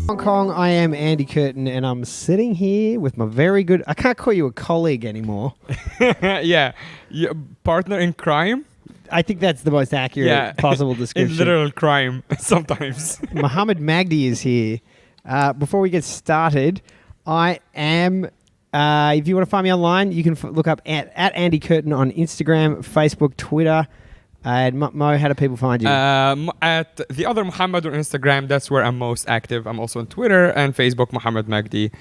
Hong Kong, I am Andy Curtin, and I'm sitting here with my very good... I can't call you a colleague anymore. Yeah, partner in crime. I think that's the most accurate possible description. In literal crime, sometimes. Mohammed Magdi is here. Before we get started, I am... if you want to find me online, you can look up at Andy Curtin on Instagram, Facebook, Twitter. And Mo, how do people find you? At the other Mohammed on Instagram, that's where I'm most active. I'm also on Twitter and Facebook, Mohammed Magdi.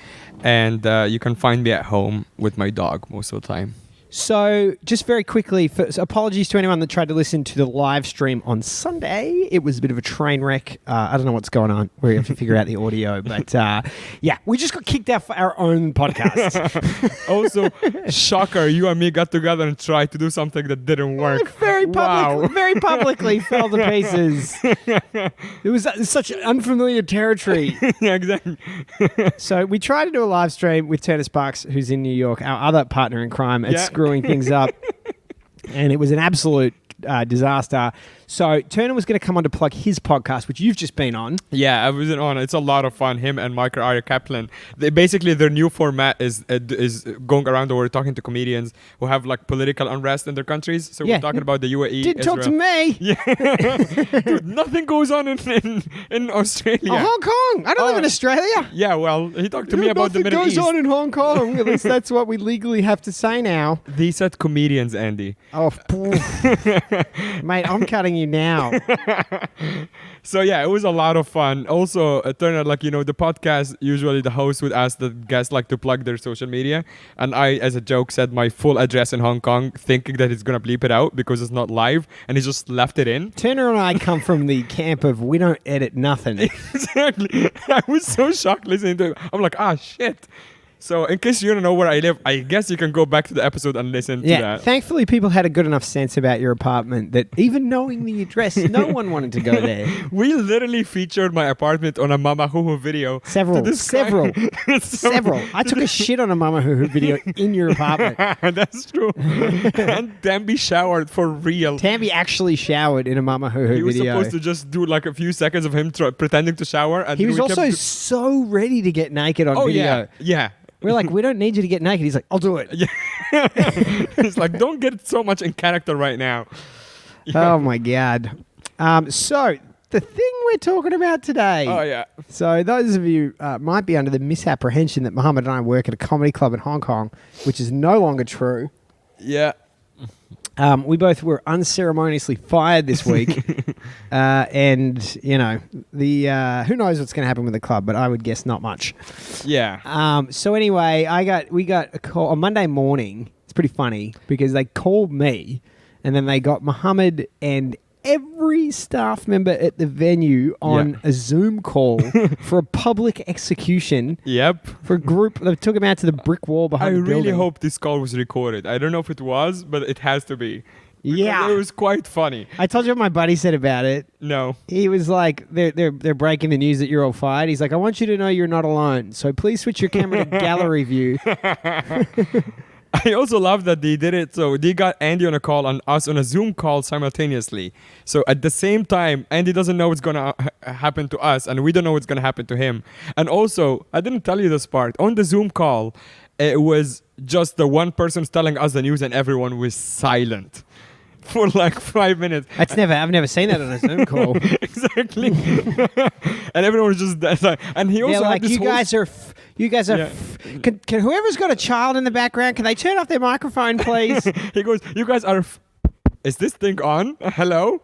And you can find me at home with my dog most of the time. So, just very quickly, apologies to anyone that tried to listen to the live stream on Sunday. It was a bit of a train wreck. I don't know what's going on. We have to figure out the audio. But, yeah, we just got kicked out for our own podcast. Also, shocker, you and me got together and tried to do something that didn't work. Very publicly fell to pieces. It was such unfamiliar territory. Yeah, exactly. So, we tried to do a live stream with Turner Sparks, who's in New York, our other partner in crime. It's screwing things up, and it was an absolute disaster. So Turner was going to come on to plug his podcast, which you've just been on. Yeah, I was on. It's a lot of fun. Him and Michael Arya Kaplan. Basically, their new format is going around the world talking to comedians who have like political unrest in their countries. So we're talking about the UAE. Didn't Israel. talk to me. Yeah, dude, nothing goes on in Australia. Hong Kong. I don't live in Australia. Yeah, well, he talked to me about the Middle East. Nothing goes on in Hong Kong. At least that's what we legally have to say now. They said comedians, Andy. Oh, mate, I'm cutting you now. So yeah, it was a lot of fun. Also, it turned out the podcast, usually the host would ask the guests to plug their social media. And I, as a joke, said my full address in Hong Kong, thinking that he's going to bleep it out because it's not live. And he just left it in. Turner and I come from the camp of we don't edit nothing. Exactly. I was so shocked listening to it. I'm like, shit. So in case you don't know where I live, I guess you can go back to the episode and listen to that. Thankfully, people had a good enough sense about your apartment that even knowing the address, no one wanted to go there. We literally featured my apartment on a Mama Hoo Hoo video. Several. I took a shit on a Mama Hoo Hoo video in your apartment. That's true. And Tambi showered for real. Tambi actually showered in a Mama Hoo Hoo video. He was supposed to just do a few seconds of him pretending to shower. And he was also so ready to get naked on video. Yeah. We're like, we don't need you to get naked. He's like, I'll do it. Yeah. He's like, don't get so much in character right now. Yeah. Oh, my God. So, the thing we're talking about today. Oh, yeah. So, those of you might be under the misapprehension that Mohammed and I work at a comedy club in Hong Kong, which is no longer true. Yeah. We both were unceremoniously fired this week. And, who knows what's going to happen with the club, but I would guess not much. Yeah. So anyway, we got a call on Monday morning. It's pretty funny because they called me and then they got Mohammed and every staff member at the venue on a Zoom call for a public execution. Yep. For a group. They took him out to the brick wall behind the building. I really hope this call was recorded. I don't know if it was, but it has to be. Yeah. It was quite funny. I told you what my buddy said about it. No. He was like, they're breaking the news that you're all fired. He's like, I want you to know you're not alone. So please switch your camera to gallery view. I also love that they did it. So they got Andy on a call and us on a Zoom call simultaneously. So at the same time, Andy doesn't know what's going to happen to us and we don't know what's going to happen to him. And also, I didn't tell you this part. On the Zoom call, it was just the one person telling us the news and everyone was silent for 5 minutes. I've never seen that on a Zoom call. Exactly. And everyone was just and he also had this you guys are can whoever's got a child in the background, can they turn off their microphone, please? He goes, you guys are is this thing on? Hello?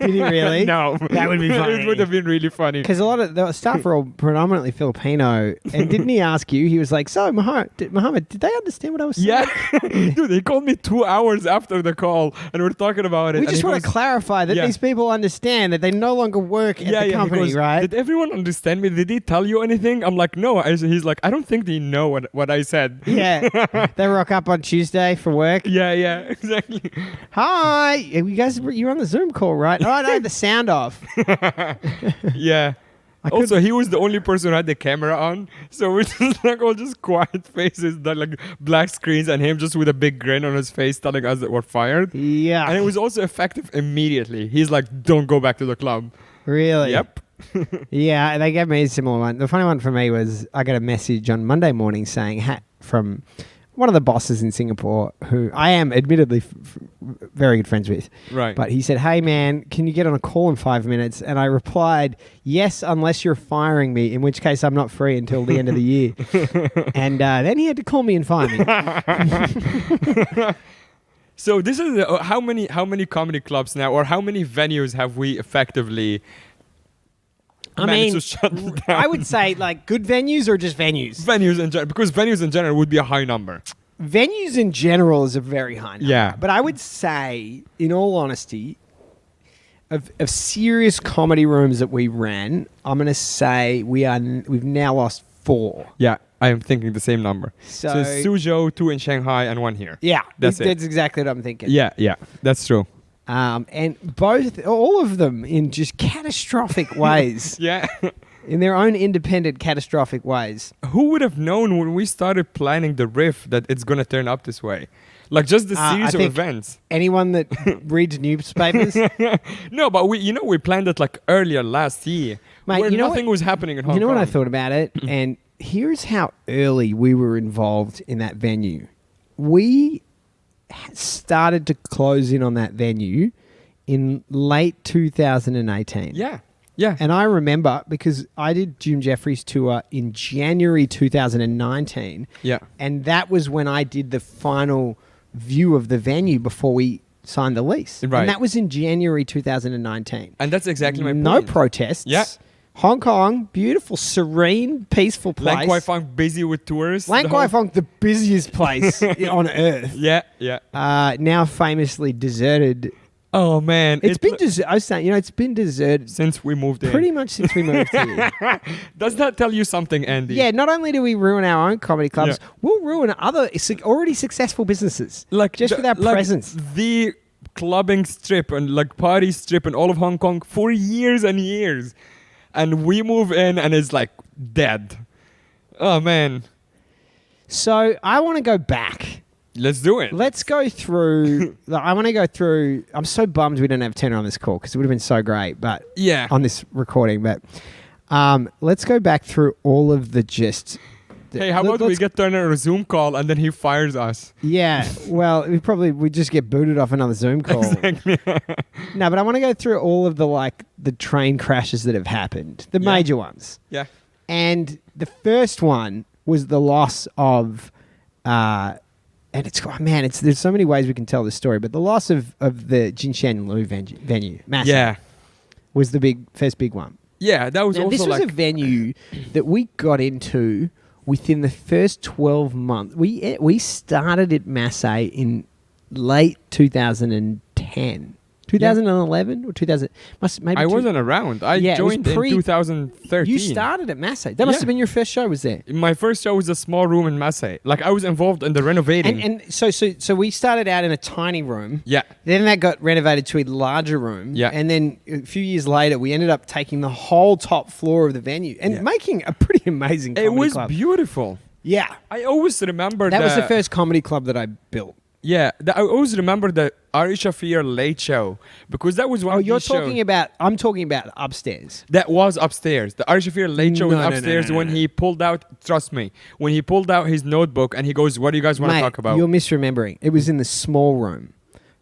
Did he really? No. That would be funny. It would have been really funny. Because a lot of the staff are all predominantly Filipino. And didn't he ask you? He was like, so, Mohammed, did they understand what I was saying? Yeah. Dude, he called me 2 hours after the call and we're talking about it. We just want to clarify that these people understand that they no longer work at the company, right? Did everyone understand me? Did he tell you anything? I'm like, no. He's like, I don't think they know what I said. Yeah. They rock up on Tuesday for work. Yeah, exactly. Hi. You're on the Zoom call, right? Oh, I had the sound off. Yeah. Also, he was the only person who had the camera on. So we're just all just quiet faces, black screens, and him just with a big grin on his face telling us that we're fired. Yeah. And it was also effective immediately. He's like, don't go back to the club. Really? Yep. Yeah, they gave me a similar one. The funny one for me was I got a message on Monday morning saying from one of the bosses in Singapore, who I am admittedly very good friends with. Right. But he said, "Hey man, can you get on a call in 5 minutes?" And I replied, "Yes, unless you're firing me, in which case I'm not free until the end of the year." And then he had to call me and fire me. So this is how many comedy clubs now, or how many venues have we effectively managed to shut down? I would say like good venues or just venues. Venues in general, because venues in general would be a high number. Venues in general is a very high number. Yeah. But I would say, in all honesty, of serious comedy rooms that we ran, I'm going to say we've now lost 4. Yeah, I am thinking the same number. So Suzhou, 2 in Shanghai, and 1 here. Yeah, That's it. That's exactly what I'm thinking. Yeah, that's true. And all of them in just catastrophic ways. Yeah. In their own independent catastrophic ways. Who would have known when we started planning the riff that it's going to turn up this way? Like just the series of events. Anyone that reads newspapers. No, but we planned it like earlier last year. Mate, where nothing was happening in Hong Kong. You know what I thought about it? And here's how early we were involved in that venue. We started to close in on that venue in late 2018. Yeah. And I remember because I did Jim Jeffries' tour in January 2019. Yeah. And that was when I did the final view of the venue before we signed the lease. Right. And that was in January 2019. And that's exactly my point. No protests. Yeah. Hong Kong, beautiful, serene, peaceful place. Lang Kwai Fong busy with tours. Lang Kwai Fong, the busiest place on earth. Yeah. Now famously deserted. Oh man, I was saying, it's been deserted since we moved in. Pretty much since we moved here. Does that tell you something, Andy? Yeah, not only do we ruin our own comedy clubs, we'll ruin other already successful businesses. Like just with our presence. The clubbing strip and like party strip in all of Hong Kong for years and years. And we move in and it's like dead. Oh man. So I want to go back. Let's do it. Let's go through. I want to go through. I'm so bummed we don't have Tanner on this call because it would have been so great. But on this recording. But let's go back through all of the gist. Hey, how about we get Turner on a Zoom call and then he fires us? Yeah. Well, we just get booted off another Zoom call. Exactly. No, but I want to go through all of the train crashes that have happened, the major ones. Yeah. And the first one was the loss of. And there's so many ways we can tell this story, but the loss of the Jinshan Lu venue, massive, was the first big one. Yeah, that was now, also this was a venue that we got into within the first 12 months. We started at Massey in late 2010. 2011 or 2000? I wasn't around. I joined in 2013. You started at Massey. That must have been your first show, was there? My first show was a small room in Massey. Like, I was involved in the renovating. And so we started out in a tiny room. Yeah. Then that got renovated to a larger room. Yeah. And then a few years later, we ended up taking the whole top floor of the venue and making a pretty amazing comedy club. It was beautiful. Yeah. I always remember that was the first comedy club that I built. Yeah, I always remember the Ari Shafir late show because that was one of the shows. I'm talking about upstairs. That was upstairs. The Ari Shafir late show was upstairs when he pulled out, trust me, when he pulled out his notebook and he goes, what do you guys want to talk about? You're misremembering. It was in the small room.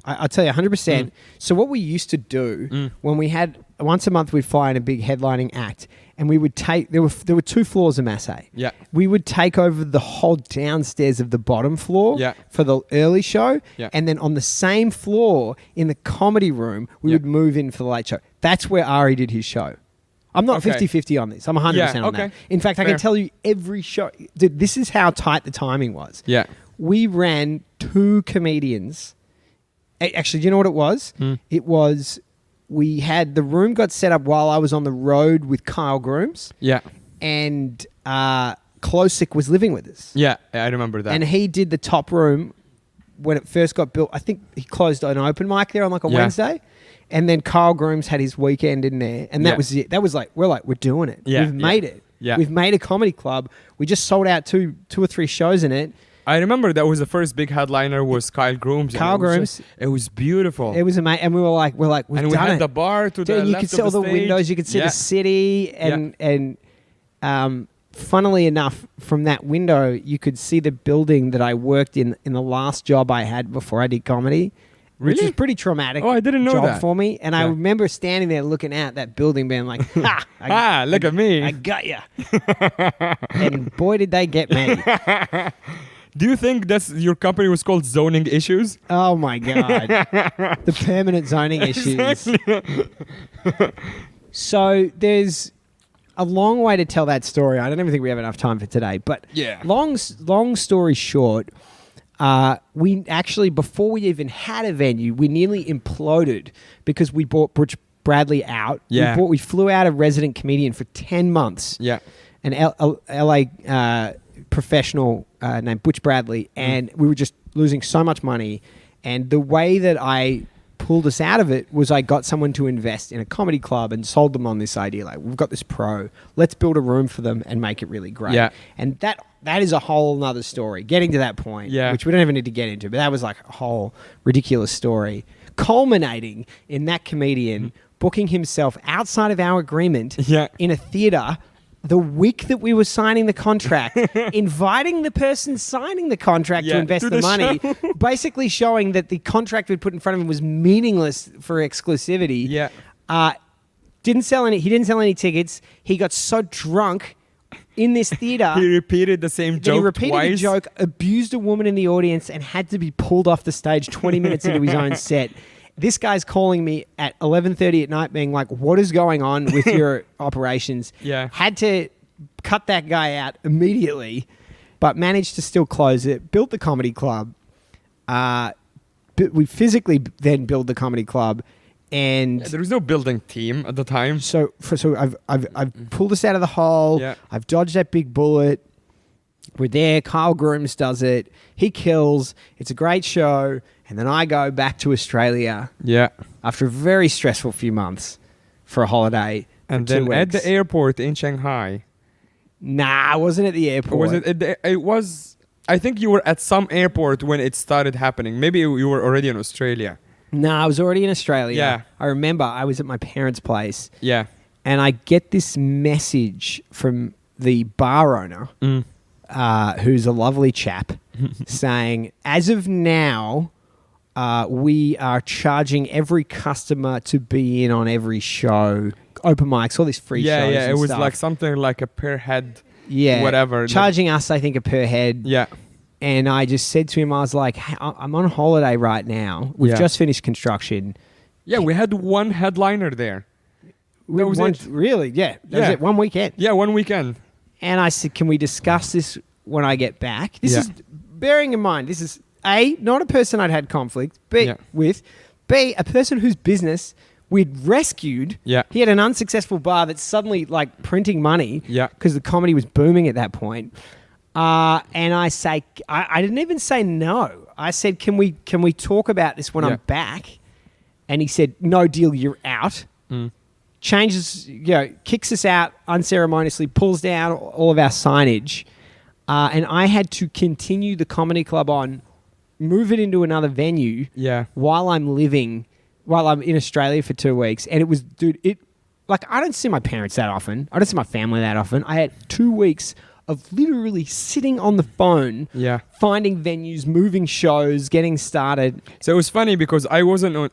I'll tell you 100%. So what we used to do when we had, once a month we'd fly in a big headlining act and we would take, there were 2 floors of Massey. Yeah. We would take over the whole downstairs of the bottom floor for the early show. Yeah. And then on the same floor in the comedy room, we would move in for the late show. That's where Ari did his show. I'm not 50-50 on this. I'm 100% on that. In fact, I can tell you every show. Dude, this is how tight the timing was. Yeah. We ran 2 comedians. Actually, do you know what it was? It was, we had, the room got set up while I was on the road with Kyle Grooms. Yeah. And Klosik was living with us. Yeah, I remember that. And he did the top room when it first got built. I think he closed an open mic there on like a Wednesday. And then Kyle Grooms had his weekend in there. And that was it. That was like, we're doing it. Yeah. We've made it. Yeah. We've made a comedy club. We just sold out two or three shows in it. I remember that was the first big headliner was Kyle Grooms. Kyle Grooms. It was beautiful. It was amazing. And we've and we done had it. the bar to the Dude, you left could see of all the the stage. windows. You could see the city. And funnily enough, from that window, you could see the building that I worked in the last job I had before I did comedy. Which Really? was pretty traumatic. Oh, I didn't know job that. for me. And I Yeah. remember standing there looking at that building being like, ha! Look at me. I got ya. And boy, did they get me. Do you think your company was called Zoning Issues? Oh, my God. The permanent zoning issues. So there's a long way to tell that story. I don't even think we have enough time for today. But Yeah. long story short, we actually, before we even had a venue, we nearly imploded because we bought Butch Bradley out. Yeah. We flew out a resident comedian for 10 months. Yeah. An LA professional named Butch Bradley. And we were just losing so much money. And the way that I pulled us out of it was I got someone to invest in a comedy club and sold them on this idea. Like, we've got this pro. Let's build a room for them and make it really great. Yeah. And that is a whole nother story. Getting to that point, Yeah. which we don't even need to get into, but that was like a whole ridiculous story, culminating in that comedian booking himself outside of our agreement Yeah. in a theater the week that we were signing the contract, inviting the person signing the contract to Yeah, invest to the the money, basically showing that the contract we'd put in front of him was meaningless for exclusivity. Yeah. He didn't sell any tickets. He got so drunk in this theater. He repeated the same Then joke he repeated twice. the joke, abused a woman in the audience, and had to be pulled off the stage 20 minutes into his own set. This guy's calling me at 11:30 at night being like, what is going on with your operations? Yeah. Had to cut that guy out immediately, but managed to still close it, built the comedy club. But we physically then built the comedy club. And There was no building team at the time. so I've pulled us out of the hole. Yeah. I've dodged that big bullet. We're there. Kyle Grooms does it. He kills. It's a great show. And then I go back to Australia Yeah. after a very stressful few months for a holiday. And for 2 then at weeks. the airport in Shanghai. Nah, I wasn't at the airport. Or was it was, I think you were at some airport when it started happening. Maybe you were already in Australia. Nah, I was already in Australia. Yeah. I remember I was at my parents' place Yeah. and I get this message from the bar owner, who's a lovely chap, saying, as of now, we are charging every customer to be in on every show, open mics, all these free Yeah, shows. yeah. and It was stuff. like something like a per head. yeah, whatever. Charging us, I think, a per head. Yeah. And I just said to him, I was like, hey, I'm on holiday right now. We've Yeah. just finished construction. Yeah, we had one headliner there. That was it. Really? Yeah. That was Yeah. it. One weekend. Yeah, one weekend. And I said, can we discuss this when I get back? This Yeah. is, bearing in mind, this is A, not a person I'd had conflict Yeah. with. B, a person whose business we'd rescued. Yeah. He had an unsuccessful bar that's suddenly like printing money. Yeah. Because the comedy was booming at that point. And I say, I didn't even say no. I said, can we talk about this when Yeah. I'm back? And he said, no deal, you're out. Changes, kicks us out unceremoniously, pulls down all of our signage. And I had to continue the comedy club on, move it into another venue Yeah. while I'm in Australia for 2 weeks. And it was, dude, I don't see my parents that often. I don't see my family that often. I had 2 weeks of literally sitting on the phone, Yeah. finding venues, moving shows, getting started. So it was funny because I wasn't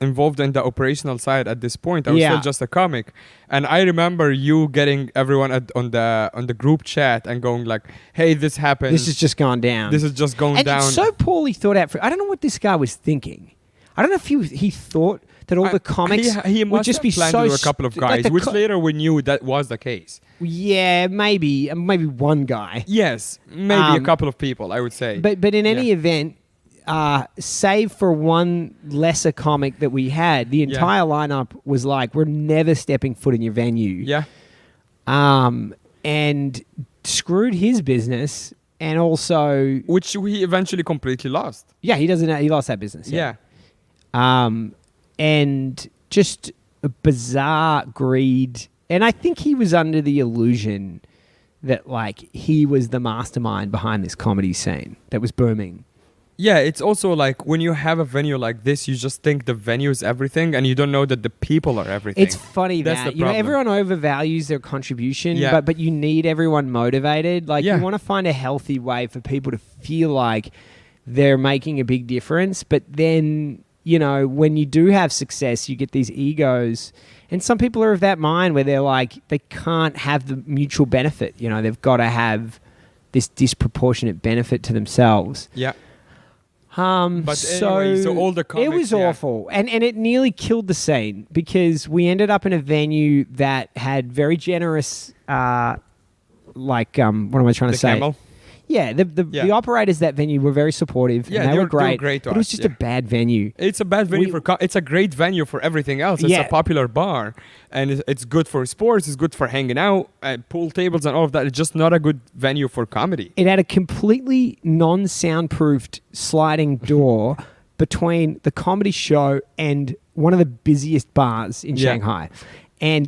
involved in the operational side at this point. I was Yeah. still just a comic, and I remember you getting everyone on the group chat and going like, "Hey, this happened. This has just gone down. This is just going and down." it's so poorly thought out. I don't know what this guy was thinking. I don't know if he thought that all the comics he would must just have be planned so with a couple of st- like guys, the which later we knew that was the case. Yeah, maybe one guy. Yes, maybe a couple of people, I would say. But in any Yeah. event, save for one lesser comic that we had, the entire lineup was like, we're never stepping foot in your venue. Yeah, And screwed his business, and also, which we eventually completely lost. yeah, he lost that business. Yeah, And just a bizarre greed. And I think he was under the illusion that like he was the mastermind behind this comedy scene that was booming. Yeah, it's also like when you have a venue like this, you just think the venue is everything, and you don't know that the people are everything. It's funny That's that the you know problem. everyone overvalues their contribution, Yeah. but you need everyone motivated. Like Yeah. you want to find a healthy way for people to feel like they're making a big difference. But then you know when you do have success, you get these egos, and some people are of that mind where they're like they can't have the mutual benefit. You know they've got to have this disproportionate benefit to themselves. Yeah. But So, anyway, so all the it comics, was yeah. awful, and it nearly killed the scene because we ended up in a venue that had very generous, what am I trying to The say? Camel. Yeah, the operators of that venue were very supportive. Yeah, and they were great. great to but it was us, just yeah. a bad venue. It's a bad venue it's a great venue for everything else. It's Yeah. a popular bar, and it's good for sports. It's good for hanging out, pool tables, and all of that. It's just not a good venue for comedy. It had a completely non-soundproofed sliding door between the comedy show and one of the busiest bars in Yeah. Shanghai. And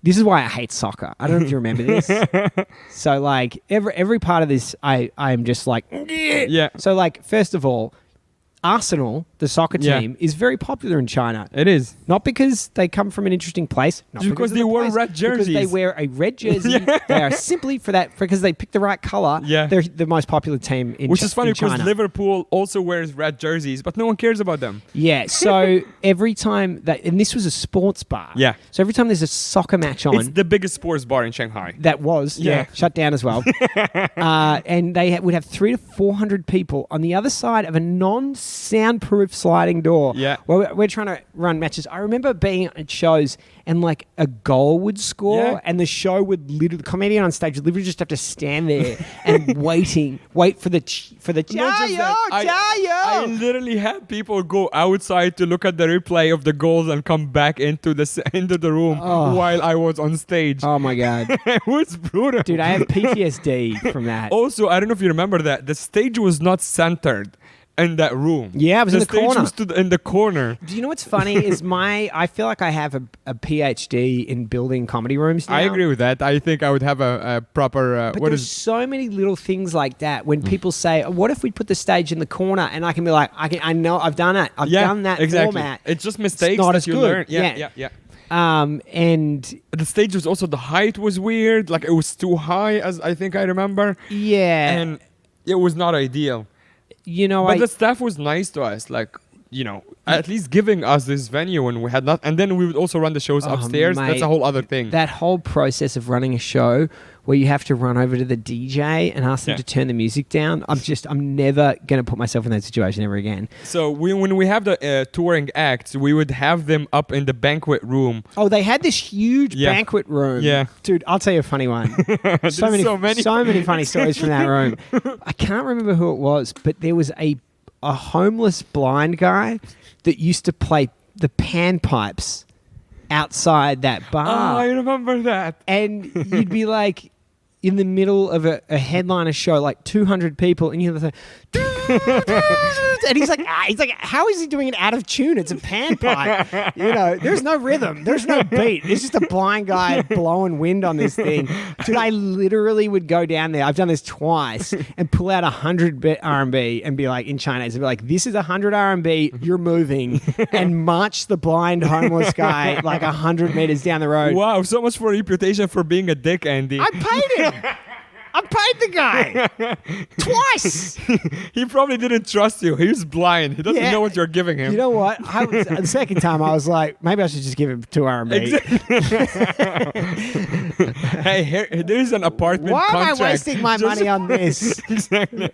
this is why I hate soccer. I don't know if you remember this. So like every part of this, I'm just like, Yeah. So like, first of all, Arsenal, the soccer Yeah. team, is very popular in China. It is. Not because they come from an interesting place, not Just because of they the wear place, red because they jerseys. wear a red jersey. They are simply for that because they picked the right color. Yeah. They're the most popular team in Which is funny in because China. Liverpool also wears red jerseys, but no one cares about them. Yeah, so every time and this was a sports bar. Yeah. So every time there's a soccer match on, It's the biggest sports bar in Shanghai. that was Yeah. shut down as well, and they would have 300 to 400 people on the other side of a non-soundproof sliding door. Yeah. Where we're trying to run matches. I remember being at shows and like a goal would score, Yeah. and the show would literally, the comedian on stage would literally just have to stand there and wait for the Not just Jayo, that, I Jayo. literally had people go outside to look at the replay of the goals and come back into the room Oh. while I was on stage. Oh my god, It was brutal. dude, I have PTSD from that. Also, I don't know if you remember that the stage was not centered in that room. Yeah, it was in the stage corner. was in the corner. Do you know what's funny is I feel like I have a PhD in building comedy rooms now. I agree with that. I think I would have a proper But there's so many little things like that when people say, "What if we put the stage in the corner?" And I can be like, "I know, I've done it. I've done that exactly. format." It's just mistakes not that as you good. learn. Yeah. Yeah. And The stage was also, the height was weird. Like it was too high, as I think I remember. yeah, And it was not ideal. you know, But the staff was nice to us, like, you know, at least giving us this venue when we had not. And then we would also run the shows Oh, upstairs. That's mate, a whole other thing. that whole process of running a show where you have to run over to the DJ and ask them Yeah. to turn the music down. I'm never going to put myself in that situation ever again. So when we have the touring acts, we would have them up in the banquet room. Oh, they had this huge Yeah. banquet room. Yeah. Dude, I'll tell you a funny one. There's so many. so many funny stories from that room. I can't remember who it was, but there was a homeless blind guy that used to play the panpipes outside that Oh, I bar. remember that. And you'd be like in the middle of a headliner show, like 200 people, and you're like, and he's like, how is he doing it out of tune? It's a panpipe. You know, there's no rhythm, there's no beat. It's just a blind guy blowing wind on this thing. Dude, I literally would go down there. I've done this twice and pull out 100 R&B and be like, in Chinese, and be like, this is 100 R&B. You're moving, and march the blind homeless guy like 100 meters down the road. Wow, so much for reputation for being a dick, Andy. I paid him. I paid the guy twice. He probably didn't trust you. He's blind. He doesn't Yeah. know what you're giving him. You know what? The second time I was like, maybe I should just give him 2 R&B. Hey, here, there's an apartment Why am I contract. wasting my money on this? Exactly.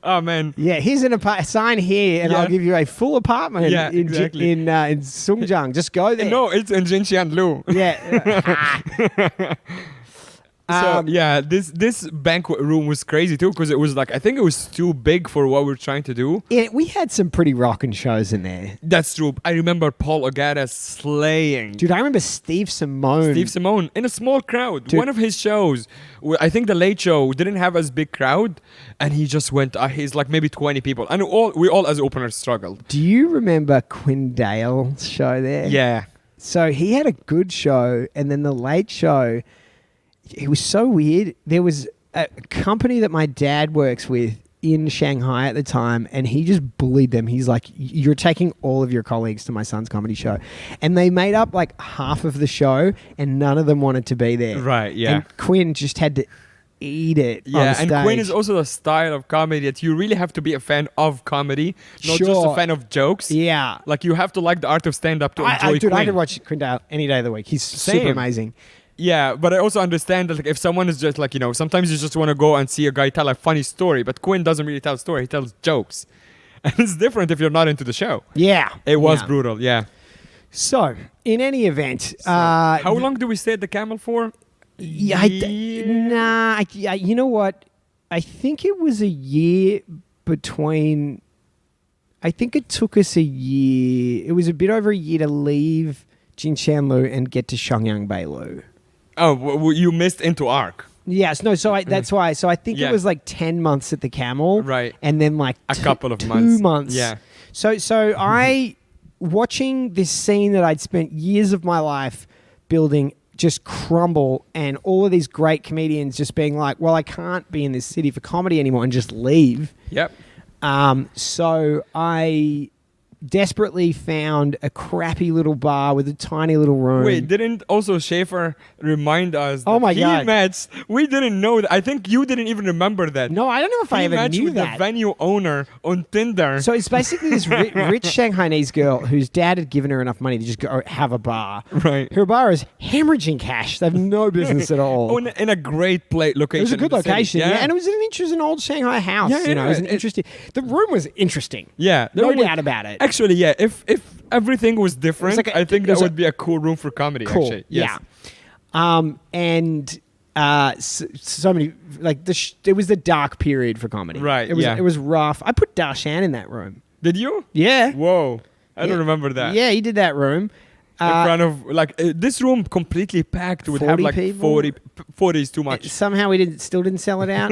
Oh, man. Yeah, here's sign here, and Yeah. I'll give you a full apartment Yeah, in exactly. in Songjiang. Just go there. No, it's in Jinxianlu. Yeah. So yeah, this banquet room was crazy too, because it was like, I think it was too big for what we were trying to do. Yeah, we had some pretty rocking shows in there. That's true. I remember Paul Ogata slaying. Dude, I remember Steve Simone. Steve Simone in a small crowd. Dude. One of his shows, I think the Late Show didn't have as big crowd, and he just went. He's like maybe 20 people, and we all as openers struggled. Do you remember Quindale's show there? Yeah. So he had a good show, and then the Late Show it was so weird. There was a company that my dad works with in Shanghai at the time, and he just bullied them. He's like, you're taking all of your colleagues to my son's comedy show. And they made up like half of the show, and none of them wanted to be there. Right, yeah. And Quinn just had to eat it on Yeah, stage. and Quinn is also the style of comedy that you really have to be a fan of comedy, not just a Sure. fan of jokes. Yeah. Like, you have to like the art of stand-up to enjoy Dude, I Quinn. could watch Quinn Dale any day of the week. He's super Same. amazing. Yeah, but I also understand that like, if someone is just like, sometimes you just want to go and see a guy tell a funny story, but Quinn doesn't really tell a story, he tells jokes. And it's different if you're not into the show. Yeah. It was Yeah. brutal, yeah. So, in any event... How long do we stay at the Camel for? Yeah, you know what? I think it was a year between... I think it took us a year. It was a bit over a year to leave Jinshanlu and get to Shenyang Beilu. Oh, you missed into Arc. Yes, no, so that's why. So I think Yeah. it was like 10 months at the Camel. Right. And then like A couple of 2 months. months. Yeah. So I, watching this scene that I'd spent years of my life building just crumble, and all of these great comedians just being like, well, I can't be in this city for comedy anymore, and just leave. Yep. So I desperately found a crappy little bar with a tiny little room. Wait, didn't also Schaefer remind us that Oh my he God. met, we didn't know that. I think you didn't even remember that. No, I don't know if I He ever matched knew with that. the venue owner on Tinder. So it's basically this rich Shanghainese girl whose dad had given her enough money to just go have a bar. Right. Her bar is hemorrhaging cash. They have no business at all. Oh, in a great location. It was a good in the city. location, yeah. And it was an old Shanghai house. Yeah, It was an yeah. interesting. The room was interesting. Yeah, No doubt about it. Actually, yeah. If everything was different, like I think it that was would be a cool room for comedy. Cool. Actually, yes. Yeah. So many like it was the dark period for comedy. Right, It was yeah. it was rough. I put Darshan in that room. Did you? Yeah. Whoa, I Yeah. don't remember that. Yeah, he did that room. In front of this room completely packed would have 40 like people? 40 is too much. Somehow we still didn't sell it out.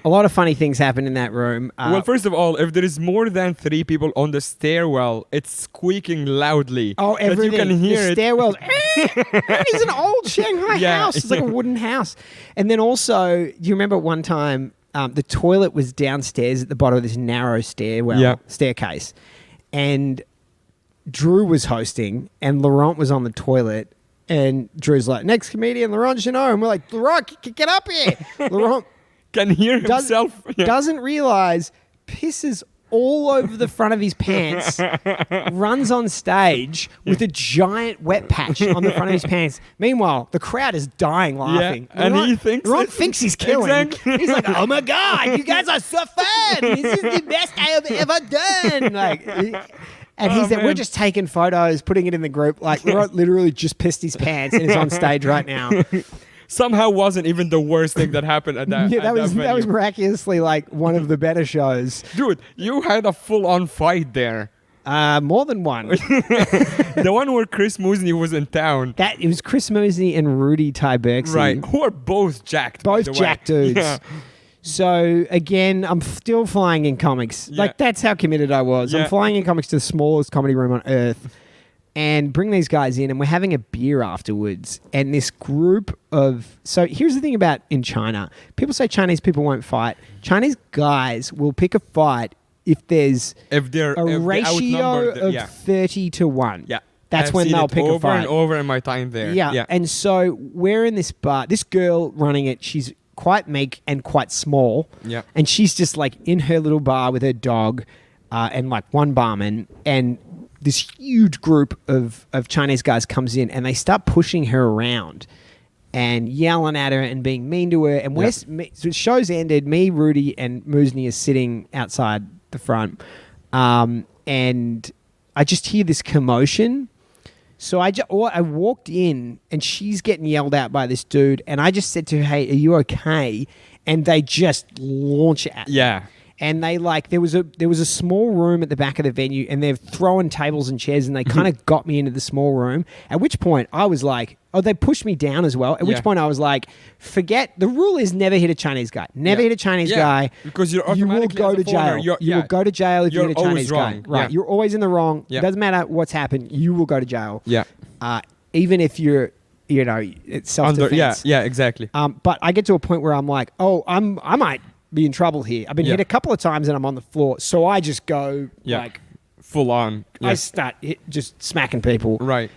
A lot of funny things happened in that room. Well, first of all, if there is more than 3 people on the stairwell, it's squeaking loudly. Oh, everything. That you can hear the it. stairwells. It's an old Shanghai Yeah, house. It's like a wooden house. And then also, do you remember one time the toilet was downstairs at the bottom of this narrow staircase, and Drew was hosting, and Laurent was on the toilet, and Drew's like, next comedian, Laurent Janot. And we're like, Laurent, get up here. Laurent Can hear himself. Yeah. doesn't realize, pisses all over the front of his pants, runs on stage with a giant wet patch on the front of his pants. Meanwhile, the crowd is dying laughing. and he thinks Laurent it- thinks he's killing. Exactly. He's like, oh my God, you guys are so fun. This is the best I have ever done. And he's there. We're man. just taking photos, putting it in the group. Like, Laurent literally just pissed his pants and is on stage right now. Somehow wasn't even the worst thing that happened at that. Yeah, at that was venue. miraculously like one of the better shows. Dude, you had a full-on fight there. More than one. The one where Chris Musney was in town. It was Chris Musney and Rudy Tybergsy. Right. Who are both jacked. by Both the way. jack dudes. Yeah. So again, I'm still flying in comics. Yeah. Like, that's how committed I was. Yeah. I'm flying in comics to the smallest comedy room on earth and bring these guys in, and we're having a beer afterwards. And this group of... So here's the thing about in China. People say Chinese people won't fight. Chinese guys will pick a fight if there's If they're a ratio outnumbered, of yeah. 30 to 1. Yeah. That's I've when seen they'll it pick a over fight. and over in my time there. Yeah. And so we're in this bar. This girl running it, she's quite meek and quite small. Yeah. And she's just like in her little bar with her dog and like one barman. And this huge group of Chinese guys comes in, and they start pushing her around and yelling at her and being mean to her. And so the show's ended. Me, Rudy, and Musney are sitting outside the front. And I just hear this commotion. So I walked in, and she's getting yelled at by this dude, and I just said to her, hey, are you okay? And they just launch at me. Yeah. And they there was a small room at the back of the venue, and they're throwing tables and chairs, and they kind of got me into the small room. At which point I was like, oh, they pushed me down as well. At which point I was like, forget, the rule is never hit a Chinese guy. Never hit a Chinese guy. Because you're You will automatically go as a to foreigner, jail. You will go to jail if you You're hit a Chinese always guy. wrong. Right. Yeah. You're always in the wrong. Yeah. It doesn't matter what's happened. You will go to jail. Yeah. Even if you're it's self-defense. Yeah, exactly. But I get to a point where I'm like, I might be in trouble here. I've been hit a couple of times and I'm on the floor. So I just go like full on. Yeah. I start just smacking people. Right.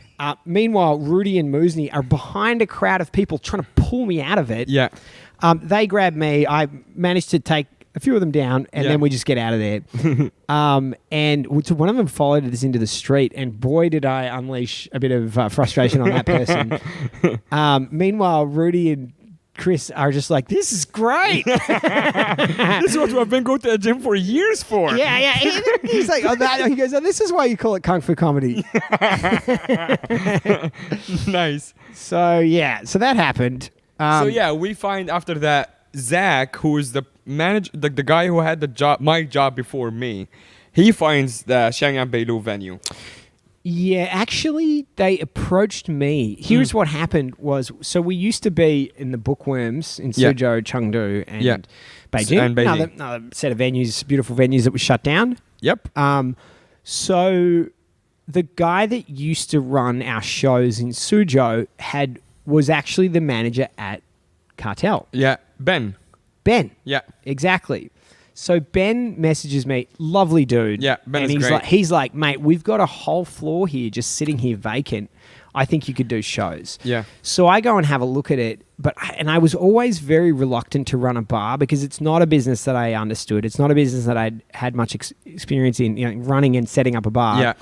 Meanwhile, Rudy and Muzni are behind a crowd of people trying to pull me out of it. Yeah. They grab me. I managed to take a few of them down, and then we just get out of there. And so one of them followed us into the street, and boy, did I unleash a bit of frustration on that person. Meanwhile, Rudy and Chris are just like, this is great. This is what I've been going to the gym for years for. Yeah. He's like, he goes, this is why you call it Kung Fu comedy. Nice. So that happened. We find after that, Zach, who is the manager, the guy who had my job before me, he finds the Shenyang Beilu venue. Yeah, actually, they approached me. Here's what happened was, so we used to be in the Bookworms in Suzhou, Chengdu, and Beijing. And Beijing. Another set of venues, beautiful venues that was shut down. Yep. So the guy that used to run our shows in Suzhou was actually the manager at Cartel. Yeah, Ben. Yeah. Exactly. So Ben messages me, lovely dude. Yeah, Ben and is great. He's like, mate, we've got a whole floor here just sitting here vacant. I think you could do shows. Yeah. So I go and have a look at it, and I was always very reluctant to run a bar because it's not a business that I understood. It's not a business that I'd had much experience in, running and setting up a bar. Yeah.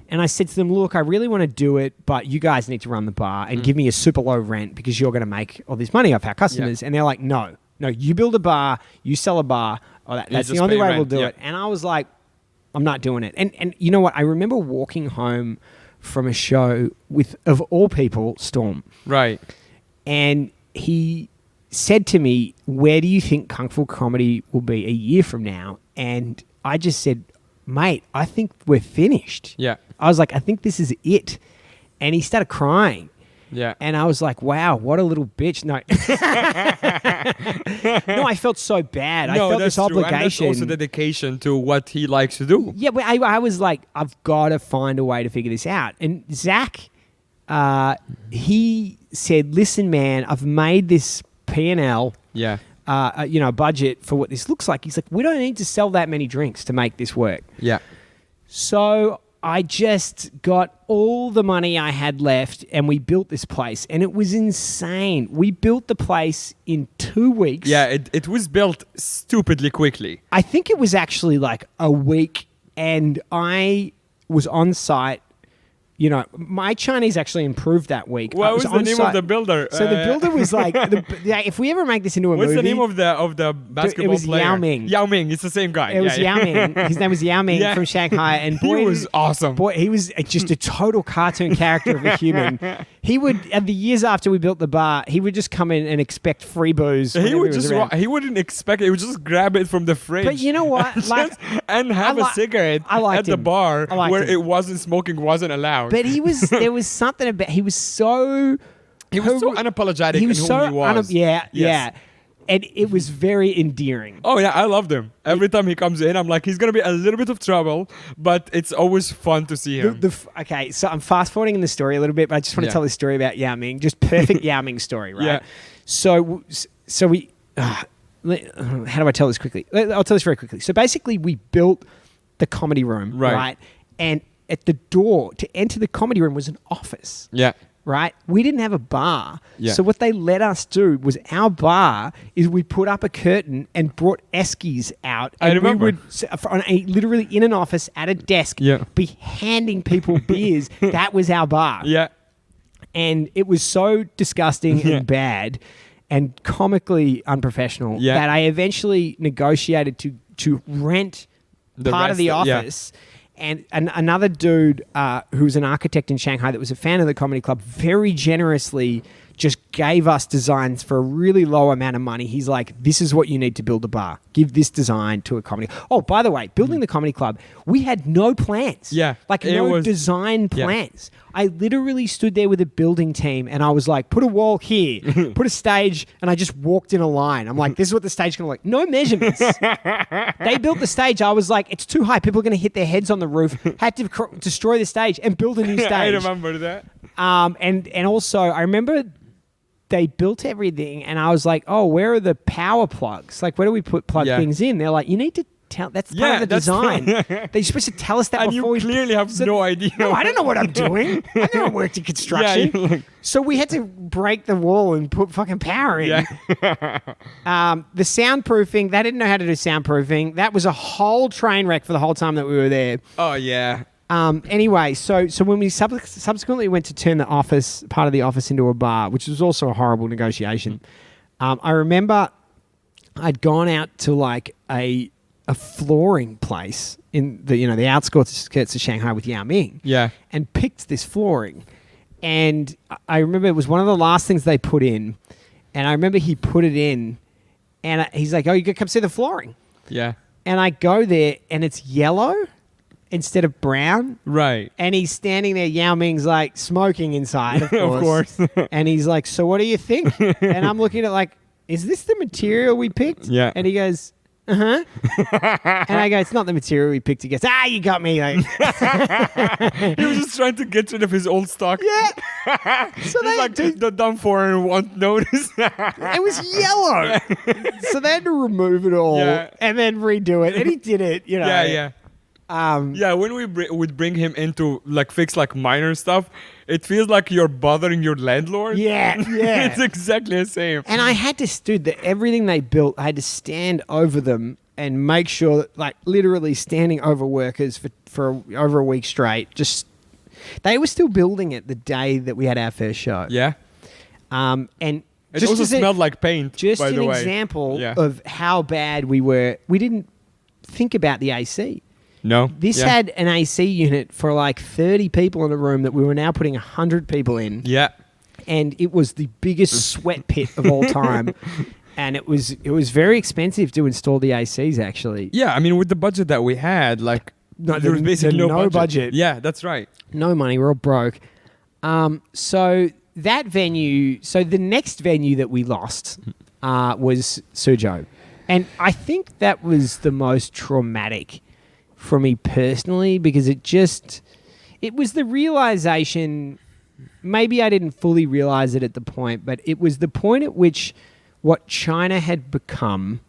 And I said to them, look, I really want to do it, but you guys need to run the bar and give me a super low rent because you're going to make all this money off our customers. Yeah. And they're like, no, you build a bar, you sell a bar. That's the only way we'll do it. And I was like, I'm not doing it. And you know what? I remember walking home from a show with, of all people, Storm. Right. And he said to me, where do you think Kung Fu comedy will be a year from now? And I just said, mate, I think we're finished. Yeah. I was like, I think this is it. And he started crying. Yeah. And I was like, wow, what a little bitch. No. No, I felt so bad. I felt this obligation. And that's also dedication to what he likes to do. Yeah, but I was like, I've got to find a way to figure this out. And Zach, he said, listen, man, I've made this P&L. Yeah. Budget for what this looks like. He's like, we don't need to sell that many drinks to make this work. Yeah. So I just got all the money I had left and we built this place, and it was insane. We built the place in 2 weeks. Yeah, it was built stupidly quickly. I think it was actually like a week, and I was on site. My Chinese actually improved that week. What was the name of the builder? So the builder was like, if we ever make this into a movie... What's the name of the basketball player? It was player? Yao Ming. Yao Ming, it's the same guy. It was Yao Ming. His name was Yao Ming from Shanghai. And boy, he was awesome. Boy, he was just a total cartoon character of a human. He would, the years after we built the bar, he would just come in and expect free booze. He wouldn't expect it. He would just grab it from the fridge. But you know what? And have a cigarette at the bar where it wasn't smoking wasn't allowed. But there was something about, he was so unapologetic in who he was. Yeah. And it was very endearing. Oh, yeah, I loved him. Every time he comes in, I'm like, he's going to be a little bit of trouble, but it's always fun to see him. Okay, so I'm fast-forwarding in the story a little bit, but I just want to tell this story about Yao Ming. Just perfect Yao Ming story, right? Yeah. So we... how do I tell this quickly? I'll tell this very quickly. So basically, we built the comedy room, right? And at the door to enter the comedy room was an office. Yeah. Right? We didn't have a bar. Yeah. So what they let us do was our bar is we put up a curtain and brought eskies out. And I remember. We would, literally in an office at a desk, be handing people beers. That was our bar. Yeah. And it was so disgusting and bad and comically unprofessional that I eventually negotiated to rent part of the office. And another dude who was an architect in Shanghai that was a fan of the comedy club very generously just gave us designs for a really low amount of money. He's like, this is what you need to build a bar. Give this design to a comedy. Oh, by the way, building the comedy club, we had no plans. Yeah. No design plans. I literally stood there with a building team and I was like, put a wall here, put a stage, and I just walked in a line. I'm like, this is what the stage is going to look like. No measurements. They built the stage. I was like, it's too high. People are going to hit their heads on the roof. Had to destroy the stage and build a new stage. I remember that. And also, I remember they built everything, and I was like, "Oh, where are the power plugs? Like, where do we plug things in?" They're like, "You need to tell. That's part of the design. They're supposed to tell us that And before." you clearly have no idea. No, I don't know what I'm doing. I never worked in construction. Yeah, like, so we had to break the wall and put fucking power in. yeah. The soundproofing, they didn't know how to do soundproofing. That was a whole train wreck for the whole time that we were there. Oh, yeah. Anyway, so when we subsequently went to turn part of the office into a bar, which was also a horrible negotiation, I remember I'd gone out to like a flooring place in the outskirts of Shanghai with Yao Ming, and picked this flooring. And I remember it was one of the last things they put in, and I remember he put it in, and he's like, "Oh, you gotta come see the flooring." Yeah. And I go there, and it's yellow instead of brown. Right. And he's standing there, Yao Ming's like smoking inside, of course. Of course. And he's like, "So what do you think?" And I'm looking at like, "Is this the material we picked?" Yeah. And he goes, "Uh-huh." And I go, "It's not the material we picked." He goes, "Ah, you got me." Like, He was just trying to get rid of his old stock. yeah. So He's like, the dumb foreigner won't notice. it was yellow. So they had to remove it all and then redo it. And he did it, Yeah. When we would bring him in to like fix like minor stuff, it feels like you're bothering your landlord. Yeah. It's exactly the same. And I had to, everything they built, I had to stand over them and make sure that, like, literally standing over workers for over a week straight. They were still building it the day that we had our first show. Yeah. And it also smelled like paint. Just by the an way. example of how bad we were. We didn't think about the AC. No. This had an AC unit for like 30 people in a room that we were now putting 100 people in. Yeah. And it was the biggest sweat pit of all time. And it was very expensive to install the ACs, actually. Yeah, I mean, with the budget that we had, like, there was basically no budget. Yeah, that's right. No money. We're all broke. So the next venue that we lost was Suzhou. And I think that was the most traumatic for me personally, because it was the realization, maybe I didn't fully realize it at the point, but it was the point at which what China had become